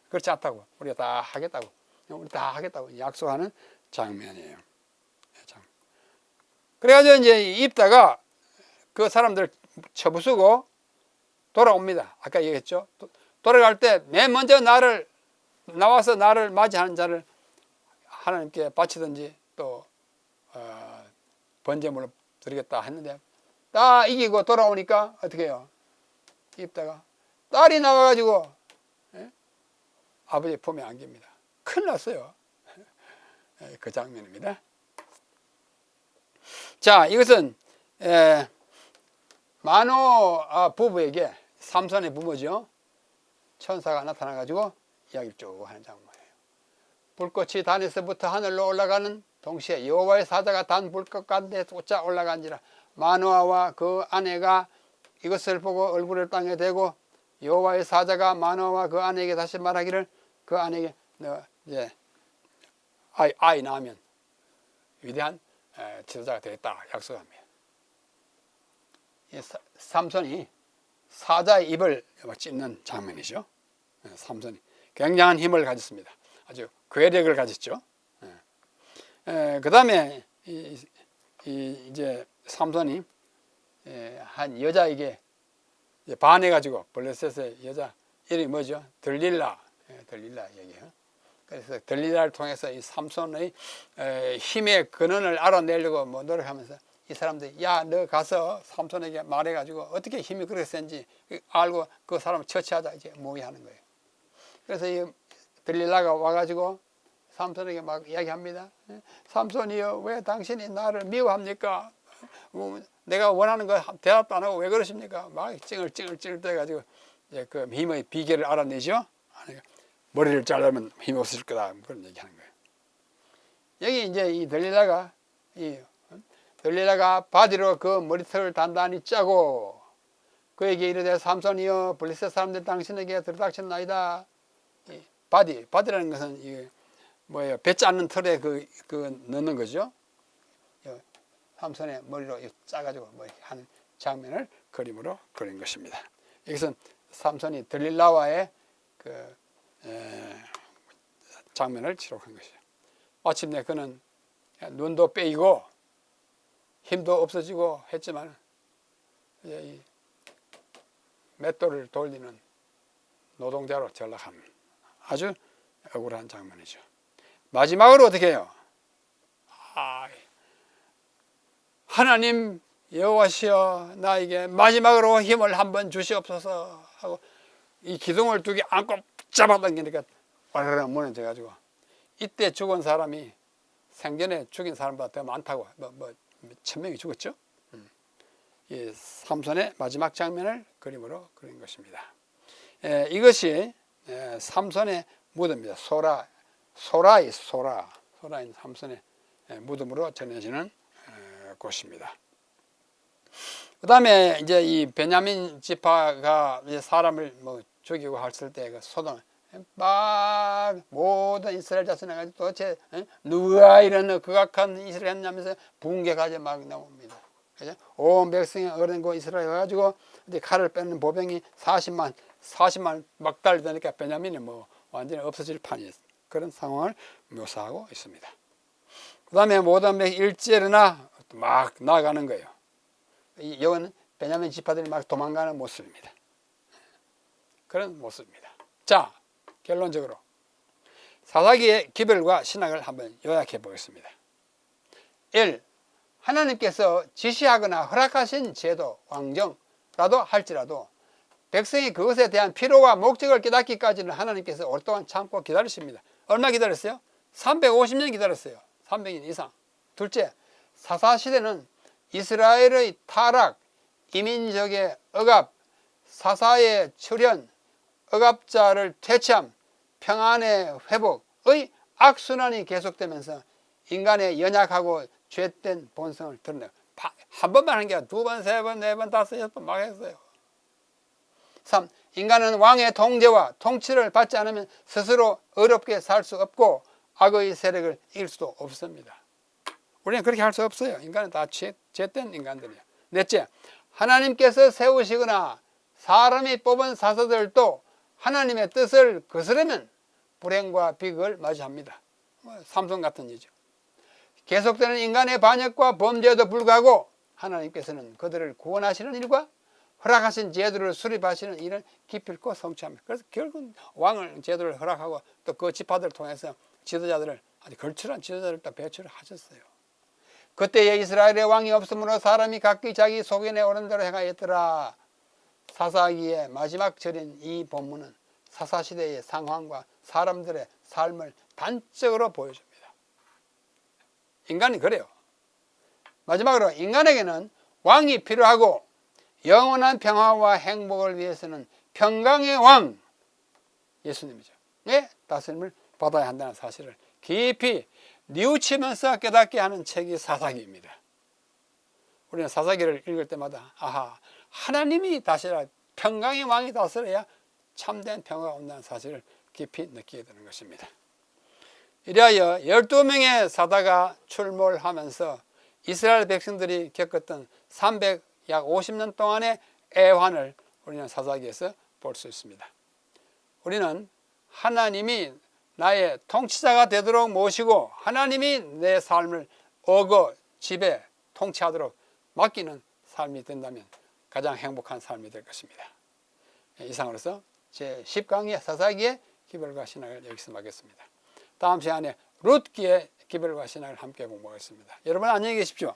그렇지 않다고. 우리가 다 하겠다고. 우리 다 하겠다고 약속하는 장면이에요. 그래가지고 이제 입다가 그 사람들 쳐부수고 돌아옵니다. 아까 얘기했죠. 돌아갈 때 맨 먼저 나와서 나를 맞이하는 자를 하나님께 바치든지 또 번제물로 드리겠다 했는데 다 이기고 돌아오니까 어떻게 해요? 입다가 딸이 나와가지고 아버지 품에 안깁니다. 큰일 났어요. 그 장면입니다. 자, 이것은 마노아 부부에게 삼손의 부모죠. 천사가 나타나가지고 이야기를 쭉 하는 장면이에요. 불꽃이 단에서부터 하늘로 올라가는 동시에 여호와의 사자가 단 불꽃 가운데 쫓아 올라간지라. 마노아와 그 아내가 이것을 보고 얼굴을 땅에 대고 여호와의 사자가 마노아와 그 아내에게 다시 말하기를 그 아내에게 너 이제 아이 낳으면 위대한 지도자가 되겠다 약속합니다. 삼손이 사자의 입을 찢는 장면이죠. 삼손이 굉장한 힘을 가졌습니다. 아주 괴력을 가졌죠. 그 다음에 이제 삼손이 한 여자에게 반해가지고 블레셋의 여자 이름이 뭐죠? 들릴라 얘기해요. 그래서 들릴라를 통해서 이 삼손의 힘의 근원을 알아내려고 뭐 노력하면서 이 사람들이 야, 너 가서 삼손에게 말해가지고 어떻게 힘이 그렇게 센지 알고 그 사람을 처치하자 이제 모의하는 거예요. 그래서 이 들릴라가 와가지고 삼손에게 막 이야기합니다. 삼손이여, 왜 당신이 나를 미워합니까? 내가 원하는 거 대답도 안 하고 왜 그러십니까? 막 찡얼찡얼 대가지고 이제 그 힘의 비결을 알아내죠. 머리를 자르면 힘이 없을 거다 그런 얘기하는 거예요. 여기 이제 이 들릴라가 바디로 그 머리털을 단단히 짜고 그에게 이르되 삼손이여, 블레셋 사람들 당신에게 들이닥쳤나이다. 바디라는 것은 이게 뭐예요? 배 짜는 털에 그 넣는 거죠. 삼손의 머리로 짜가지고 뭐 하는 장면을 그림으로 그린 것입니다. 여기서 삼손이 들릴라와의 그 장면을 기록한 것이죠. 마침내 그는 눈도 빼이고 힘도 없어지고 했지만 이 맷돌을 돌리는 노동자로 전락하는 아주 억울한 장면이죠. 마지막으로 어떻게 해요? 하나님 여호와시여, 나에게 마지막으로 힘을 한번 주시옵소서 하고 이 기둥을 두 개 안고 잡아당기니까 와르르 무너져가지고, 이때 죽은 사람이 생전에 죽인 사람보다 더 많다고, 1000명이 죽었죠. 이 삼손의 마지막 장면을 그림으로 그린 것입니다. 이것이 삼손의 무덤입니다. 소라인 삼손의 무덤으로 전해지는 곳입니다. 그 다음에 이제 이 베냐민 지파가 사람을 뭐 죽이고 했을 때 그 소동을 막 모든 이스라엘 자손에 가지고 도대체 누가 이런 극악한 이스라엘 했냐면서 붕괴까지 막 나옵니다. 그죠? 온 백성이 어른고 이스라엘 가지고 칼을 빼는 보병이 40만 막 달리다니까 베냐민이 뭐 완전히 없어질 판이었어요. 그런 상황을 묘사하고 있습니다. 그 다음에 모든 백성이 일제르나 막 나아가는 거예요. 이거는 베냐민 지파들이 막 도망가는 모습입니다. 그런 모습입니다. 자, 결론적으로 사사기의 기별과 신학을 한번 요약해 보겠습니다. 1. 하나님께서 지시하거나 허락하신 제도, 왕정라도 할지라도 백성이 그것에 대한 필요와 목적을 깨닫기까지는 하나님께서 오랫동안 참고 기다리십니다. 얼마 기다렸어요? 350년 기다렸어요. 300년 이상. 둘째, 사사시대는 이스라엘의 타락, 이민족의 억압, 사사의 출현, 억압자를 퇴치함, 평안의 회복의 악순환이 계속되면서 인간의 연약하고 죄된 본성을 드러내요. 한 번만 한 게 아니라 2번, 3번, 4번, 5, 6번 막 했어요. 3. 인간은 왕의 통제와 통치를 받지 않으면 스스로 어렵게 살 수 없고 악의 세력을 이길 수도 없습니다. 우리는 그렇게 할 수 없어요. 인간은 다 죄된 인간들이에요. 넷째, 하나님께서 세우시거나 사람이 뽑은 사사들도 하나님의 뜻을 거스르면 불행과 비극을 맞이합니다. 삼손 같은 일이죠. 계속되는 인간의 반역과 범죄에도 불구하고 하나님께서는 그들을 구원하시는 일과 허락하신 제도를 수립하시는 일을 기필코 성취합니다. 그래서 결국 왕을 제도를 허락하고 또 그 지파들을 통해서 지도자들을, 아주 걸출한 지도자들을 또 배출을 하셨어요. 그때에 이스라엘의 왕이 없으므로 사람이 각기 자기 소견에 오른 대로 행하였더라. 사사기의 마지막 절인 이 본문은 사사시대의 상황과 사람들의 삶을 단적으로 보여줍니다. 인간이 그래요. 마지막으로 인간에게는 왕이 필요하고 영원한 평화와 행복을 위해서는 평강의 왕 예수님이죠. 다스림을 받아야 한다는 사실을 깊이 뉘우치면서 깨닫게 하는 책이 사사기입니다. 우리는 사사기를 읽을 때마다 하나님이 다스려야, 평강의 왕이 다스려야 참된 평화가 온다는 사실을 깊이 느끼게 되는 것입니다. 이리하여 12명의 사다가 출몰하면서 이스라엘 백성들이 겪었던 300 약 50년 동안의 애환을 우리는 사사기에서 볼 수 있습니다. 우리는 하나님이 나의 통치자가 되도록 모시고 하나님이 내 삶을 지배, 통치하도록 맡기는 삶이 된다면 가장 행복한 삶이 될 것입니다. 이상으로서 제10강의 사사기의 기별과 신학을 여기서 마겠습니다. 다음 시간에 룻기의 기별과 신학을 함께 공부하겠습니다. 여러분 안녕히 계십시오.